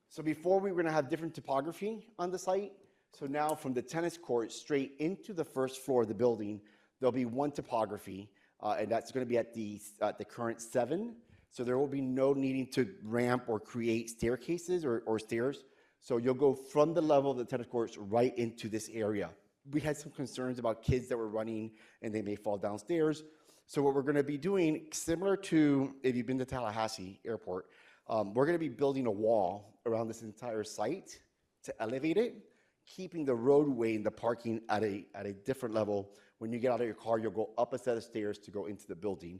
[SPEAKER 10] So before we were going to have different topography on the site. So now from the tennis court straight into the first floor of the building, there'll be one topography, and that's going to be at the current 7. So there will be no needing to ramp or create staircases or stairs. So you'll go from the level of the tennis courts right into this area. We had some concerns about kids that were running and they may fall downstairs. So what we're going to be doing, similar to if you've been to Tallahassee Airport, we're going to be building a wall around this entire site to elevate it, keeping the roadway and the parking at a different level. When you get out of your car, you'll go up a set of stairs to go into the building.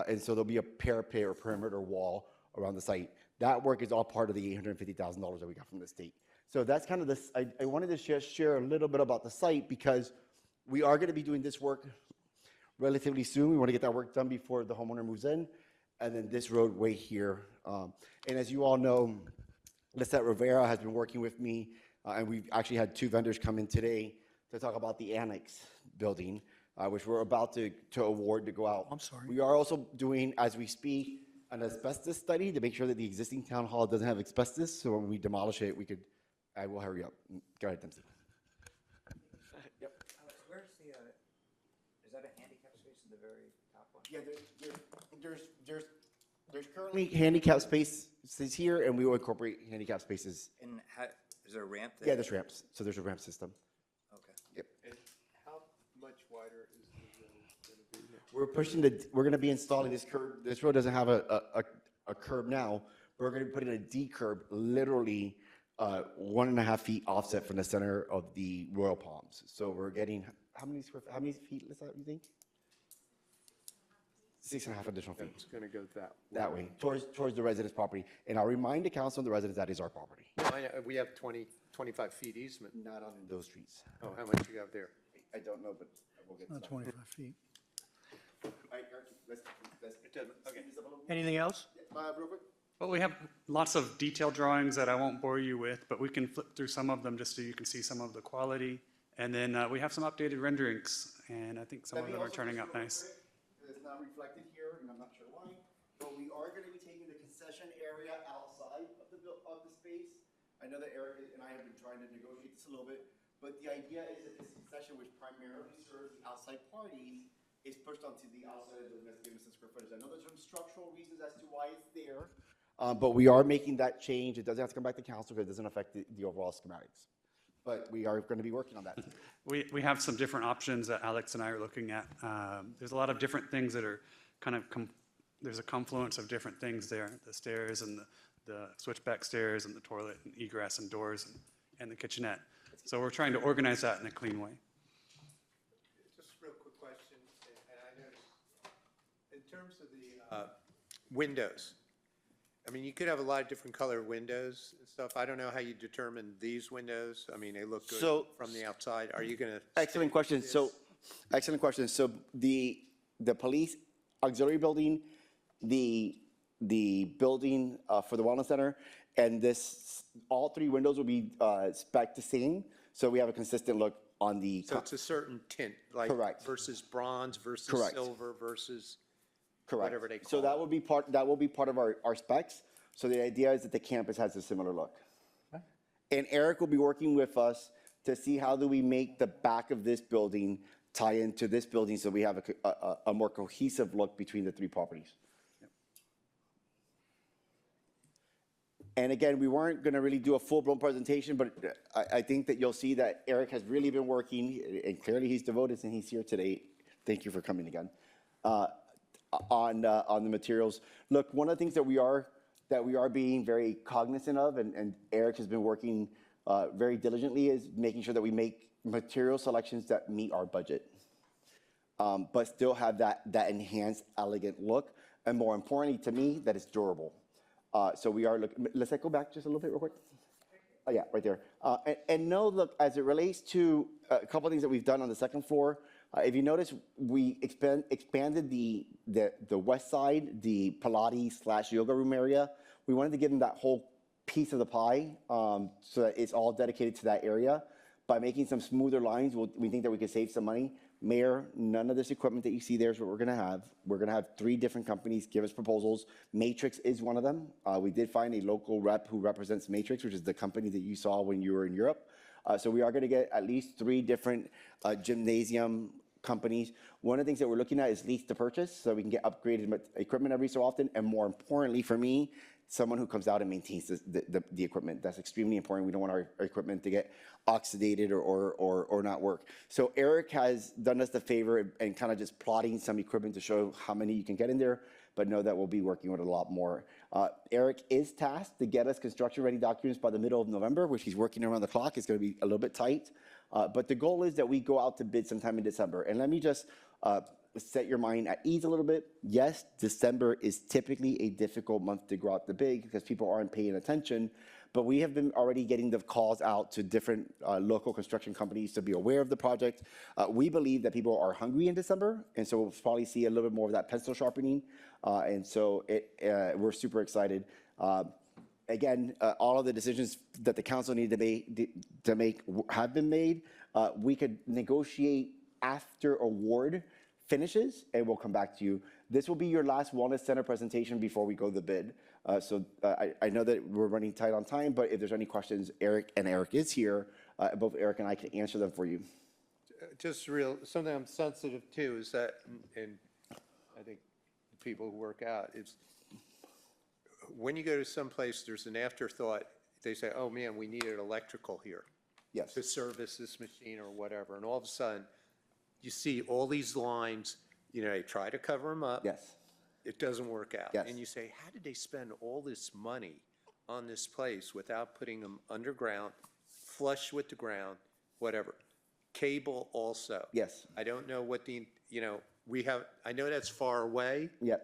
[SPEAKER 10] And so there'll be a parapet or perimeter wall around the site. That work is all part of the $850,000 that we got from the state. So that's kind of this. I wanted to share a little bit about the site because we are going to be doing this work relatively soon. We want to get that work done before the homeowner moves in. and then this roadway here. And as you all know, Lisette Rivera has been working with me, and we've actually had 2 vendors come in today to talk about the annex building, which we're about to award to go out.
[SPEAKER 1] I'm sorry.
[SPEAKER 10] We are also doing, as we speak, an asbestos study to make sure that the existing town hall doesn't have asbestos, so when we demolish it, I will hurry up. Go ahead, Dempsey.
[SPEAKER 6] Where's the, is that a handicap space in the very top one?
[SPEAKER 10] Yeah, there's currently handicap spaces here, and we will incorporate handicap spaces.
[SPEAKER 6] And how, is there a ramp there?
[SPEAKER 10] Yeah, there's ramps, so there's a ramp system.
[SPEAKER 6] Okay.
[SPEAKER 10] Yep.
[SPEAKER 4] And how much wider is the road going to be?
[SPEAKER 10] We're gonna be installing this curb. This road doesn't have a curb now. We're gonna be putting a D curb, literally 1.5 feet offset from the center of the Royal Palms. So we're getting, how many feet is that, you think? 6.5 additional feet.
[SPEAKER 4] It's going to go
[SPEAKER 10] That way, towards the residence property. And I'll remind the council and the residents that is our property.
[SPEAKER 4] No, I know, we have 25 feet easement.
[SPEAKER 10] Not on those streets.
[SPEAKER 4] Oh, how much you have there?
[SPEAKER 10] I don't know, but we'll get to
[SPEAKER 1] Not
[SPEAKER 10] that.
[SPEAKER 1] 25 feet.
[SPEAKER 10] All right, Eric, let's
[SPEAKER 4] Okay.
[SPEAKER 1] Anything else?
[SPEAKER 10] Real quick.
[SPEAKER 11] Well, we have lots of detailed drawings that I won't bore you with, but we can flip through some of them just so you can see some of the quality. And then we have some updated renderings, and I think some of them are turning out nice.
[SPEAKER 10] It's not reflected here, and I'm not sure why, but we are gonna be taking the concession area outside of the space. I know that Eric and I have been trying to negotiate this a little bit, but the idea is that this concession, which primarily serves the outside parties, is pushed onto the outside of the Mesquite square footage. I know there's some structural reasons as to why it's there, but we are making that change. It doesn't have to come back to council because it doesn't affect the overall schematics. But we are going to be working on that.
[SPEAKER 11] We have some different options that Alex and I are looking at. There's a lot of different things that are kind of, there's a confluence of different things there. The stairs and the switchback stairs and the toilet and egress and doors and the kitchenette. So we're trying to organize that in a clean way.
[SPEAKER 4] Just a real quick question, and I noticed, in terms of the windows, I mean, you could have a lot of different color windows and stuff. I don't know how you determine these windows. I mean, they look good
[SPEAKER 10] So-
[SPEAKER 4] from the outside. Are you going to?
[SPEAKER 10] Excellent question. So, the police auxiliary building, the building for the wellness center, and all 3 windows will be spec'd the same. So we have a consistent look on the.
[SPEAKER 4] So it's a certain tint, like
[SPEAKER 10] Correct.
[SPEAKER 4] versus bronze versus
[SPEAKER 10] Correct.
[SPEAKER 4] silver versus
[SPEAKER 10] Correct.
[SPEAKER 4] whatever they call
[SPEAKER 10] So
[SPEAKER 4] it.
[SPEAKER 10] that will be part of our specs. So the idea is that the campus has a similar look. And Eric will be working with us to see how do we make the back of this building tie into this building so we have a more cohesive look between the 3 properties. And again, we weren't going to really do a full-blown presentation, but I think that you'll see that Eric has really been working, and clearly he's devoted, and he's here today. Thank you for coming again. On the materials. Look, one of the things that we are being very cognizant of, and Eric has been working very diligently, is making sure that we make material selections that meet our budget, but still have that enhanced, elegant look, and more importantly to me, that it's durable. So we are looking. Let's go back just a little bit real quick. Oh yeah, right there. And no, look, as it relates to a couple of things that we've done on the second floor. If you notice, we expanded the west side, the Pilates/yoga room area. We wanted to give them that whole piece of the pie, so that it's all dedicated to that area. By making some smoother lines, we think that we could save some money. Mayor, none of this equipment that you see there is what we're going to have. We're going to have 3 different companies give us proposals. Matrix is one of them. We did find a local rep who represents Matrix, which is the company that you saw when you were in Europe. So we are going to get at least 3 different gymnasium companies. One of the things that we're looking at is lease to purchase, so we can get upgraded equipment every so often. And more importantly for me, someone who comes out and maintains the equipment. That's extremely important. We don't want our equipment to get oxidated or not work. So Eric has done us the favor and kind of just plotting some equipment to show how many you can get in there, but know that we'll be working with a lot more. Eric is tasked to get us construction-ready documents by the middle of November, which he's working around the clock. It's going to be a little bit tight. But the goal is that we go out to bid sometime in December. And let me just set your mind at ease a little bit. Yes, December is typically a difficult month to go out to bid because people aren't paying attention. but we have been already getting the calls out to different local construction companies to be aware of the project. We believe that people are hungry in December, and so we'll probably see a little bit more of that pencil sharpening. And so we're super excited. Again, all of the decisions that the council needed to make have been made. We could negotiate after award finishes, and we'll come back to you. This will be your last wellness center presentation before we go to the bid. So I know that we're running tight on time, but if there's any questions, Eric is here. Both Eric and I can answer them for you.
[SPEAKER 4] Just something I'm sensitive to is that, and I think people who work out, it's when you go to some place, there's an afterthought. They say, oh man, we needed electrical here
[SPEAKER 10] Yes.
[SPEAKER 4] to service this machine or whatever. And all of a sudden, you see all these lines, they try to cover them up.
[SPEAKER 10] Yes.
[SPEAKER 4] It doesn't work out.
[SPEAKER 10] Yes.
[SPEAKER 4] And you say, how did they spend all this money on this place without putting them underground, flush with the ground, whatever? Cable also.
[SPEAKER 10] Yes.
[SPEAKER 4] I don't know what I know that's far away,
[SPEAKER 10] Yeah.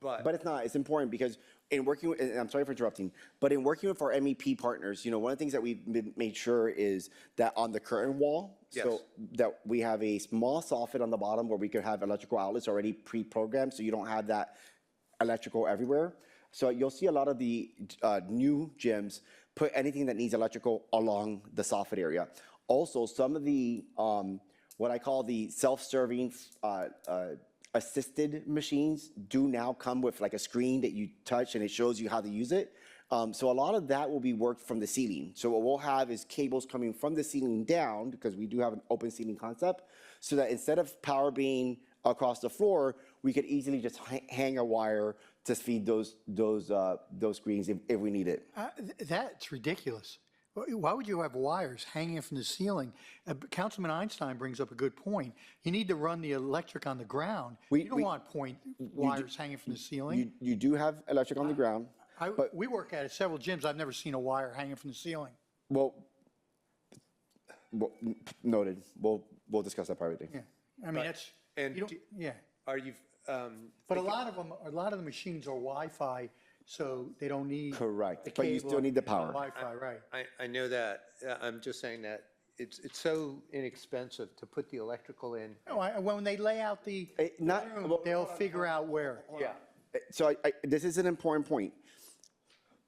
[SPEAKER 4] but.
[SPEAKER 10] But it's not. It's important because in working with, and I'm sorry for interrupting, but in working with our MEP partners, one of the things that we've made sure is that on the curtain wall,
[SPEAKER 4] Yes.
[SPEAKER 10] so that we have a small soffit on the bottom where we could have electrical outlets already pre-programmed, so you don't have that electrical everywhere. So you'll see a lot of the new gyms put anything that needs electrical along the soffit area. Also, some of the, what I call the self-serving assisted machines do now come with like a screen that you touch and it shows you how to use it. So a lot of that will be worked from the ceiling. So what we'll have is cables coming from the ceiling down, because we do have an open ceiling concept, so that instead of power being across the floor, we could easily just hang a wire to feed those screens if we need it.
[SPEAKER 1] That's ridiculous. Why would you have wires hanging from the ceiling? Councilman Einstein brings up a good point. You need to run the electric on the ground. You don't want wires hanging from the ceiling.
[SPEAKER 10] You do have electric on the ground.
[SPEAKER 1] We work at several gyms. I've never seen a wire hanging from the ceiling.
[SPEAKER 10] Well, noted. We'll discuss that privately.
[SPEAKER 1] Yeah, I mean, that's,
[SPEAKER 4] And
[SPEAKER 1] you don't, yeah.
[SPEAKER 4] Are you,
[SPEAKER 1] But a lot of the machines are Wi-Fi, so they don't need.
[SPEAKER 10] Correct.
[SPEAKER 1] the
[SPEAKER 10] But you
[SPEAKER 1] cable
[SPEAKER 10] still need the
[SPEAKER 1] and
[SPEAKER 10] power.
[SPEAKER 1] Wi-Fi, right.
[SPEAKER 4] I know that. I'm just saying that it's so inexpensive to put the electrical in.
[SPEAKER 1] No, when they lay out the room,
[SPEAKER 10] well,
[SPEAKER 1] they'll figure out where.
[SPEAKER 4] Yeah.
[SPEAKER 10] So this is an important point.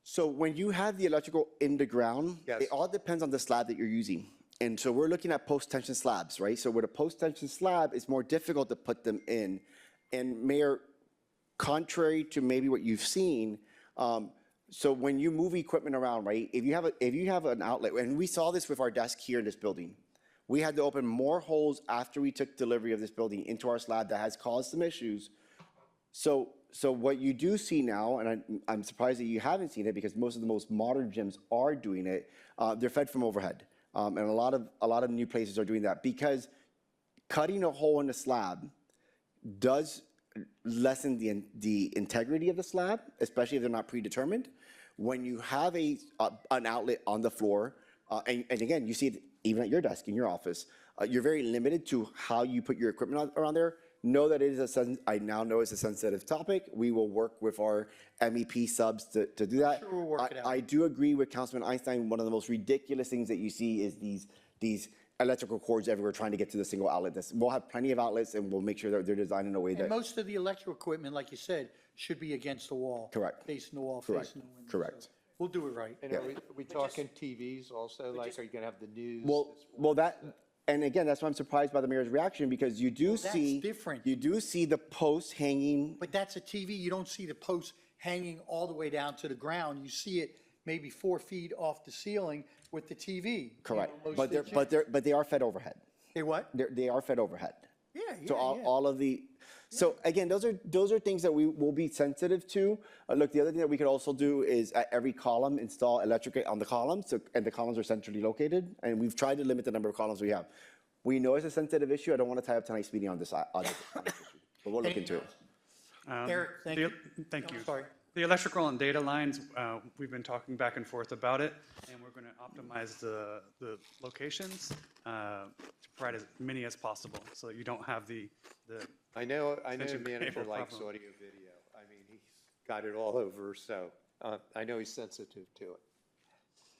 [SPEAKER 10] So when you have the electrical in the ground,
[SPEAKER 4] Yes.
[SPEAKER 10] it all depends on the slab that you're using. And so we're looking at post-tension slabs, right? So with a post-tension slab, it's more difficult to put them in. And Mayor, contrary to maybe what you've seen, so when you move equipment around, right? If you have an outlet, and we saw this with our desk here in this building, we had to open more holes after we took delivery of this building into our slab that has caused some issues. So what you do see now, and I'm surprised that you haven't seen it because most of the most modern gyms are doing it, they're fed from overhead. And a lot of new places are doing that because cutting a hole in the slab does lessen the integrity of the slab, especially if they're not predetermined. When you have an outlet on the floor, and again, you see it even at your desk in your office, you're very limited to how you put your equipment around there. Know that I now know it's a sensitive topic. We will work with our MEP subs to do that.
[SPEAKER 1] Sure, we'll work it out.
[SPEAKER 10] I do agree with Councilman Einstein. One of the most ridiculous things that you see is these electrical cords everywhere trying to get to the single outlet. We'll have plenty of outlets and we'll make sure that they're designed in a way
[SPEAKER 1] And
[SPEAKER 10] that.
[SPEAKER 1] most of the electrical equipment, like you said, should be against the wall.
[SPEAKER 10] Correct.
[SPEAKER 1] Facing the wall,
[SPEAKER 10] Correct.
[SPEAKER 1] facing the window.
[SPEAKER 10] Correct.
[SPEAKER 1] So We'll do it right.
[SPEAKER 4] And are we talking TVs also? Like, are you going to have the news?
[SPEAKER 10] Well, and again, that's why I'm surprised by the mayor's reaction, because you do
[SPEAKER 1] that's
[SPEAKER 10] see.
[SPEAKER 1] different.
[SPEAKER 10] You do see the posts hanging.
[SPEAKER 1] But that's a TV. You don't see the post hanging all the way down to the ground. You see it maybe 4 feet off the ceiling with the TV.
[SPEAKER 10] Correct.
[SPEAKER 1] Most
[SPEAKER 10] But
[SPEAKER 1] of the gyms-
[SPEAKER 10] they are fed overhead.
[SPEAKER 1] They what?
[SPEAKER 10] They are fed overhead.
[SPEAKER 1] Yeah, yeah,
[SPEAKER 10] So
[SPEAKER 1] yeah.
[SPEAKER 10] all of the, so again, those are things that we will be sensitive to. Look, the other thing that we could also do is at every column, install electric on the columns, and the columns are centrally located, and we've tried to limit the number of columns we have. We know it's a sensitive issue. I don't want to tie up tonight's meeting on this issue, but we'll look into it.
[SPEAKER 1] Eric, thank you.
[SPEAKER 11] Thank you.
[SPEAKER 1] Sorry.
[SPEAKER 11] The electrical and data lines, we've been talking back and forth about it, and we're going to optimize the locations to provide as many as possible, so that you don't have the.
[SPEAKER 4] I know the
[SPEAKER 11] Attention
[SPEAKER 4] manager
[SPEAKER 11] cable
[SPEAKER 4] likes
[SPEAKER 11] problem.
[SPEAKER 4] audio video. I mean, he's got it all over, so I know he's sensitive to it.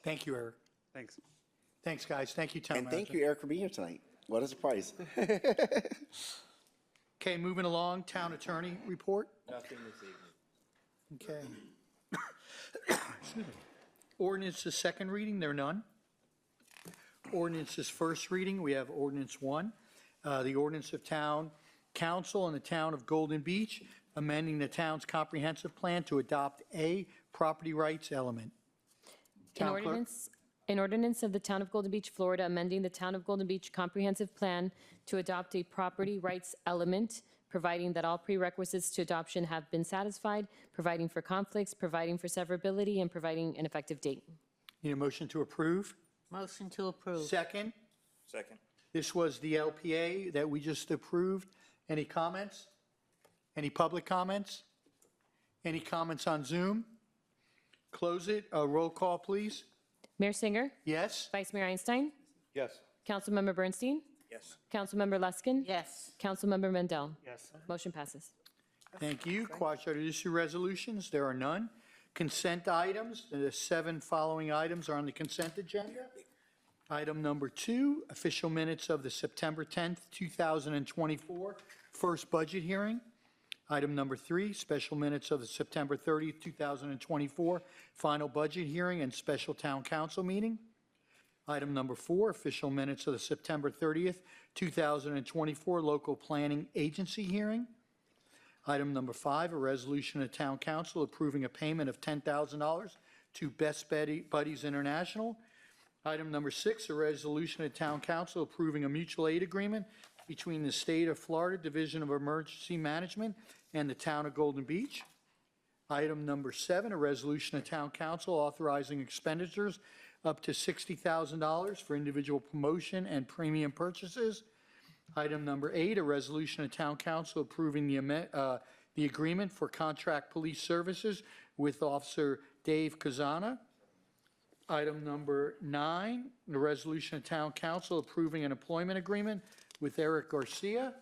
[SPEAKER 1] Thank you, Eric.
[SPEAKER 11] Thanks.
[SPEAKER 1] Thanks, guys. Thank you, Town
[SPEAKER 3] And thank
[SPEAKER 1] Manager.
[SPEAKER 3] you, Eric, for being here tonight. What a surprise.
[SPEAKER 1] Okay, moving along, Town Attorney report.
[SPEAKER 9] Nothing this evening.
[SPEAKER 1] Okay. Excuse me. Ordinance is second reading, there are none. Ordinance is first reading, we have ordinance 1. The ordinance of Town Council in the Town of Golden Beach, amending the town's comprehensive plan to adopt a property rights element. Town Clerk?
[SPEAKER 2] An ordinance of the Town of Golden Beach, Florida, amending the Town of Golden Beach Comprehensive Plan to adopt a property rights element, providing that all prerequisites to adoption have been satisfied, providing for conflicts, providing for severability, and providing an effective date.
[SPEAKER 1] Need a motion to approve?
[SPEAKER 8] Motion to approve.
[SPEAKER 1] Second,
[SPEAKER 6] Second.
[SPEAKER 1] this was the LPA that we just approved. Any comments? Any public comments? Any comments on Zoom? Close it. Roll call, please.
[SPEAKER 2] Mayor Singer,
[SPEAKER 1] Yes?
[SPEAKER 2] Vice Mayor Einstein,
[SPEAKER 4] Yes.
[SPEAKER 2] Councilmember Bernstein,
[SPEAKER 6] Yes.
[SPEAKER 2] Councilmember Luskin,
[SPEAKER 8] Yes.
[SPEAKER 2] Councilmember Mendel.
[SPEAKER 7] Yes.
[SPEAKER 2] Motion passes.
[SPEAKER 1] Thank you. Quasi judicial resolutions, there are none. Consent items, the 7 following items are on the consent agenda. Item number 2, official minutes of the September 10th, 2024 first budget hearing. Item number 3, special minutes of the September 30th, 2024 final budget hearing and special town council meeting. Item number 4, official minutes of the September 30th, 2024 local planning agency hearing. Item number 5, a resolution of town council approving a payment of $10,000 to Best Buddies International. Item number 6, a resolution of town council approving a mutual aid agreement between the State of Florida Division of Emergency Management and the Town of Golden Beach. Item number 7, a resolution of town council authorizing expenditures up to $60,000 for individual promotion and premium purchases. Item number 8, a resolution of town council approving the agreement for contract police services with Officer Dave Kazana. Item number 9, the resolution of town council approving an employment agreement with Eric Garcia.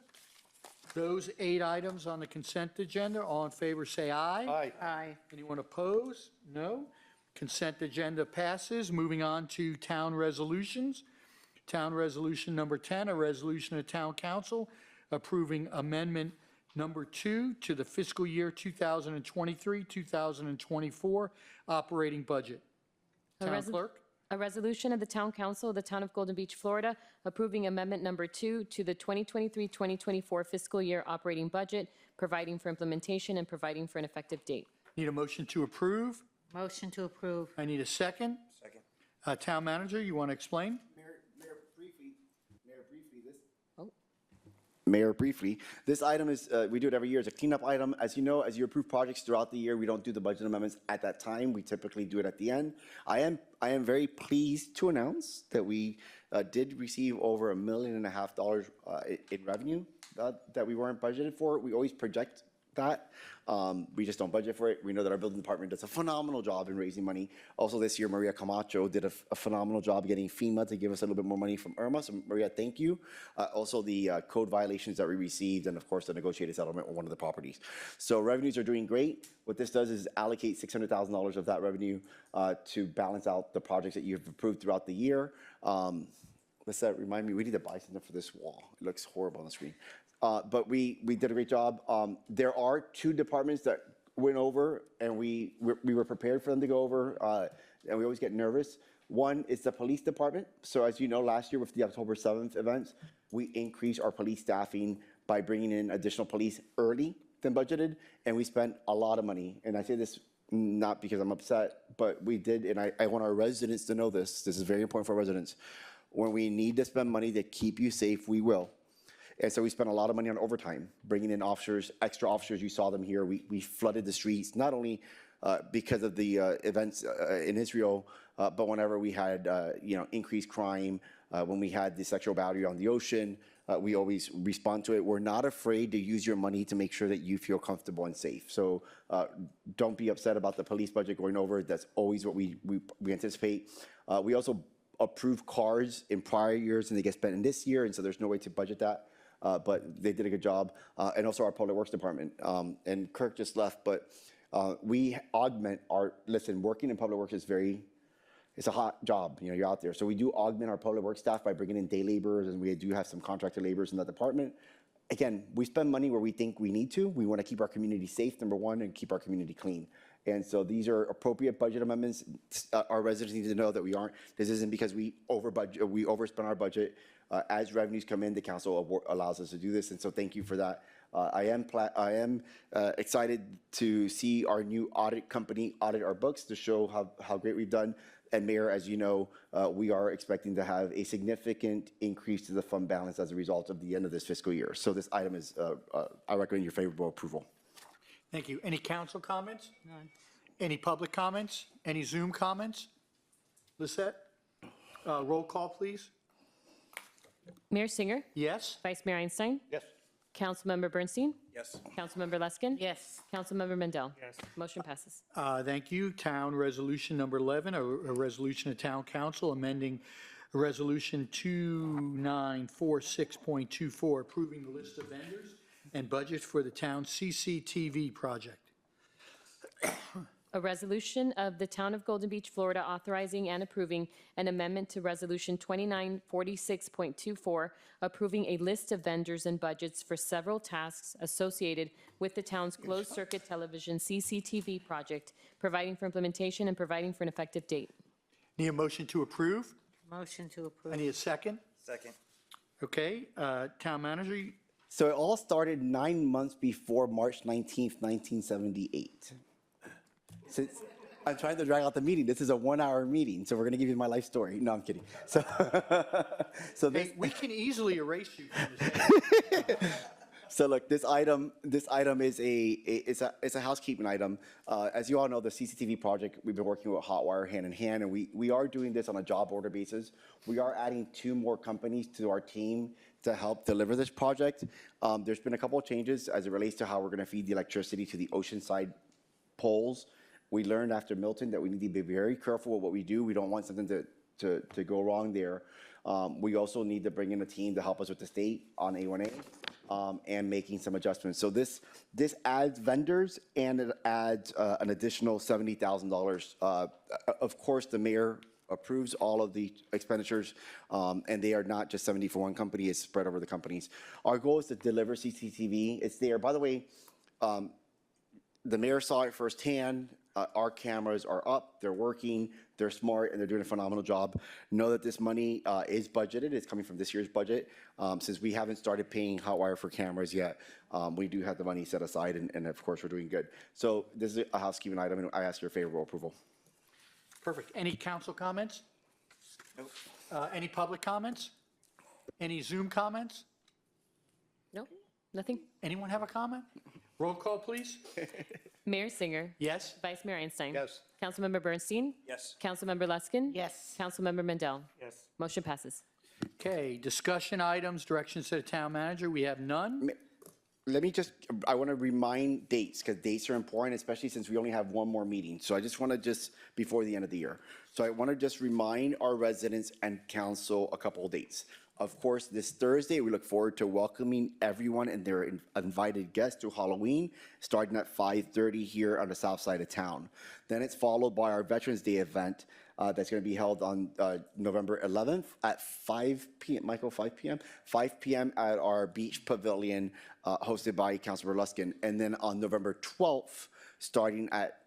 [SPEAKER 1] Those 8 items on the consent agenda, all in favor say aye.
[SPEAKER 4] Aye.
[SPEAKER 8] Aye.
[SPEAKER 1] Anyone opposed? No. Consent agenda passes. Moving on to town resolutions. Town resolution number 10, a resolution of town council approving amendment number 2 to the fiscal year 2023-2024 operating budget. Town clerk?
[SPEAKER 2] A resolution of the Town Council of the Town of Golden Beach, Florida, approving amendment number 2 to the 2023-2024 fiscal year operating budget, providing for implementation and providing for an effective date.
[SPEAKER 1] Need a motion to approve?
[SPEAKER 8] Motion to approve.
[SPEAKER 1] I need a second.
[SPEAKER 6] Second.
[SPEAKER 1] Town manager, you want to explain?
[SPEAKER 3] Mayor, briefly, this item is, we do it every year, it's a cleanup item. As you know, as you approve projects throughout the year, we don't do the budget amendments at that time. We typically do it at the end. I am very pleased to announce that we did receive over $1.5 million in revenue that we weren't budgeted for. We always project that. We just don't budget for it. We know that our building department does a phenomenal job in raising money. Also this year, Maria Camacho did a phenomenal job getting FEMA to give us a little bit more money from Irma. So Maria, thank you. Also the code violations that we received, and of course the negotiated settlement with one of the properties. So revenues are doing great. What this does is allocate $600,000 of that revenue to balance out the projects that you've approved throughout the year. Let's remind me, we need to buy something for this wall. It looks horrible on the screen. But we did a great job. There are 2 departments that went over, and we were prepared for them to go over, and we always get nervous. One is the police department. So as you know, last year with the October 7th events, we increased our police staffing by bringing in additional police early than budgeted, and we spent a lot of money. And I say this not because I'm upset, but we did, and I want our residents to know this. This is very important for our residents. When we need to spend money to keep you safe, we will. And so we spent a lot of money on overtime, bringing in officers, extra officers. You saw them here. We flooded the streets, not only because of the events in Israel, but whenever we had increased crime, when we had the sexual battery on the ocean, we always respond to it. We're not afraid to use your money to make sure that you feel comfortable and safe. So don't be upset about the police budget going over. That's always what we anticipate. We also approved cars in prior years, and they get spent in this year, and so there's no way to budget that. But they did a good job. And also our Public Works Department. And Kirk just left, but we augment working in Public Works is very
[SPEAKER 10] it's a hot job, you know, you're out there. So we do augment our public works staff by bringing in day laborers, and we do have some contracted laborers in that department. Again, we spend money where we think we need to. We want to keep our community safe, number one, and keep our community clean. And so these are appropriate budget amendments. Our residents need to know that this isn't because we overspend our budget. As revenues come in, the council allows us to do this, and so thank you for that. I am excited to see our new audit company audit our books to show how great we've done. And Mayor, as you know, we are expecting to have a significant increase to the fund balance as a result of the end of this fiscal year. So this item is, I recommend your favorable approval.
[SPEAKER 1] Thank you. Any council comments? None. Any public comments? Any Zoom comments? Lisette? Roll call, please.
[SPEAKER 2] Mayor Singer.
[SPEAKER 1] Yes?
[SPEAKER 2] Vice Mayor Einstein.
[SPEAKER 5] Yes.
[SPEAKER 2] Councilmember Bernstein.
[SPEAKER 6] Yes.
[SPEAKER 2] Councilmember Luskin.
[SPEAKER 8] Yes.
[SPEAKER 2] Councilmember Mendel.
[SPEAKER 7] Yes.
[SPEAKER 2] Motion passes.
[SPEAKER 1] Thank you. Town Resolution Number 11, a resolution of Town Council amending Resolution 2946.24, approving the list of vendors and budget for the town's CCTV project.
[SPEAKER 2] A resolution of the Town of Golden Beach, Florida, authorizing and approving an amendment to Resolution 2946.24, approving a list of vendors and budgets for several tasks associated with the town's closed-circuit television CCTV project, providing for implementation and providing for an effective date.
[SPEAKER 1] Need a motion to approve?
[SPEAKER 8] Motion to
[SPEAKER 1] I
[SPEAKER 8] approve.
[SPEAKER 1] need a second.
[SPEAKER 6] Second.
[SPEAKER 1] Okay, Town Manager,
[SPEAKER 10] So it all started 9 months before March 19th, 1978. Since I'm trying to drag out the meeting, this is a 1-hour meeting, so we're going to give you my life story. No, I'm kidding. So, this,
[SPEAKER 1] hey, we can easily erase you from this.
[SPEAKER 10] so look, this item is it's a housekeeping item. As you all know, the CCTV project, we've been working with Hotwire hand in hand, and we are doing this on a job order basis. We are adding 2 more companies to our team to help deliver this project. There's been a couple of changes as it relates to how we're going to feed the electricity to the Oceanside poles. We learned after Milton that we need to be very careful with what we do. We don't want something to go wrong there. We also need to bring in a team to help us with the state on A1A and making some adjustments. So this adds vendors and it adds an additional $70,000. Of course, the mayor approves all of the expenditures, and they are not just 70 for one company, it's spread over the companies. Our goal is to deliver CCTV. It's there. By the way, the mayor saw it firsthand. Our cameras are up, they're working, they're smart, and they're doing a phenomenal job. Know that this money is budgeted. It's coming from this year's budget. Since we haven't started paying Hotwire for cameras yet, we do have the money set aside, and of course, we're doing good. So this is a housekeeping item, and I ask your favorable approval.
[SPEAKER 1] Perfect. Any council comments? Nope. Any public comments? Any Zoom comments?
[SPEAKER 2] No? Nothing?
[SPEAKER 1] Anyone have a comment? Roll call, please.
[SPEAKER 2] Mayor Singer.
[SPEAKER 1] Yes?
[SPEAKER 2] Vice Mayor Einstein.
[SPEAKER 4] Yes.
[SPEAKER 2] Councilmember Bernstein.
[SPEAKER 6] Yes.
[SPEAKER 2] Councilmember Luskin.
[SPEAKER 8] Yes.
[SPEAKER 2] Councilmember Mendel.
[SPEAKER 7] Yes.
[SPEAKER 2] Motion passes.
[SPEAKER 1] Okay, discussion items, directions to the town manager, we have none.
[SPEAKER 10] Let me I want to remind dates, because dates are important, especially since we only have one more meeting. So I just want to before the end of the year. So I want to just remind our residents and council a couple of dates. Of course, this Thursday, we look forward to welcoming everyone and their invited guests to Halloween, starting at 5:30 here on the south side of town. Then it's followed by our Veterans Day event that's going to be held on November 11th at 5 p.m. Michael, 5 p.m.? 5 p.m. at our beach pavilion hosted by Councilor Luskin. And then on November 12th, starting at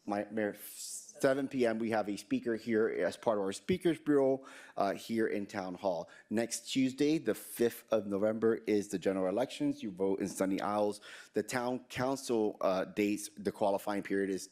[SPEAKER 10] 7 p.m., we have a speaker here as part of our Speakers Bureau here in Town Hall. Next Tuesday, the 5th of November, is the general elections. You vote in Sunny Isles. The Town Council dates, the qualifying period is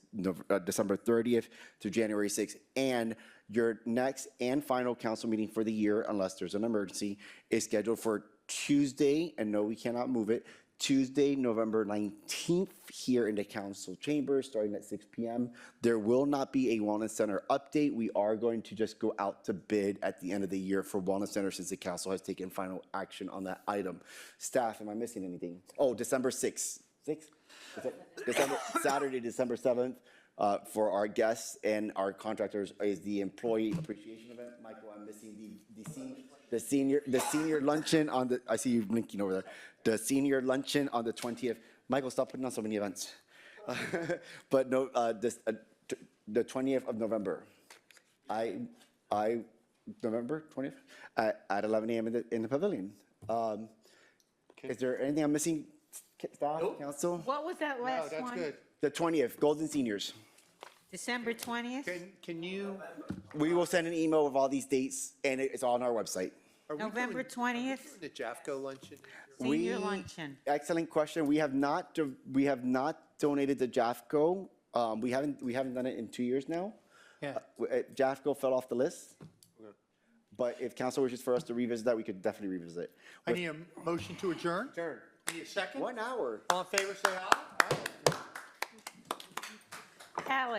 [SPEAKER 10] December 30th to January 6th. And your next and final council meeting for the year, unless there's an emergency, is scheduled for Tuesday, and no, we cannot move it, Tuesday, November 19th, here in the council chambers, starting at 6 p.m. There will not be a wellness center update. We are going to just go out to bid at the end of the year for wellness center, since the council has taken final action on that item. Staff, am I missing anything? Oh, December 6th. Saturday, December 7th, for our guests and our contractors is the employee appreciation event. Michael, I'm missing the senior luncheon on the, I see you blinking over there. The senior luncheon on the 20th. Michael, stop putting on so many events. But no, the 20th of November. I, November 20th, at 11 a.m. in the pavilion. Is there anything I'm missing, staff, council?
[SPEAKER 8] What was that
[SPEAKER 4] No,
[SPEAKER 8] last
[SPEAKER 4] that's
[SPEAKER 8] one?
[SPEAKER 4] good.
[SPEAKER 10] The 20th, Golden Seniors.
[SPEAKER 8] December 20th?
[SPEAKER 4] Can you?
[SPEAKER 10] We will send an email with all these dates, and it's all on our website.
[SPEAKER 4] are we
[SPEAKER 8] November
[SPEAKER 4] doing
[SPEAKER 8] 20th,
[SPEAKER 4] The Jafco luncheon?
[SPEAKER 8] senior luncheon.
[SPEAKER 10] Excellent question. We have not donated to JAFCO. We haven't done it in 2 years now.
[SPEAKER 1] Yeah.
[SPEAKER 10] JAFCO fell off the list. But if council wishes for us to revisit that, we could definitely revisit it.
[SPEAKER 1] I need a motion to adjourn.
[SPEAKER 4] Adjourn.
[SPEAKER 1] Need a second?
[SPEAKER 10] 1 hour.
[SPEAKER 1] All in favor, say aye.
[SPEAKER 8] Hallie.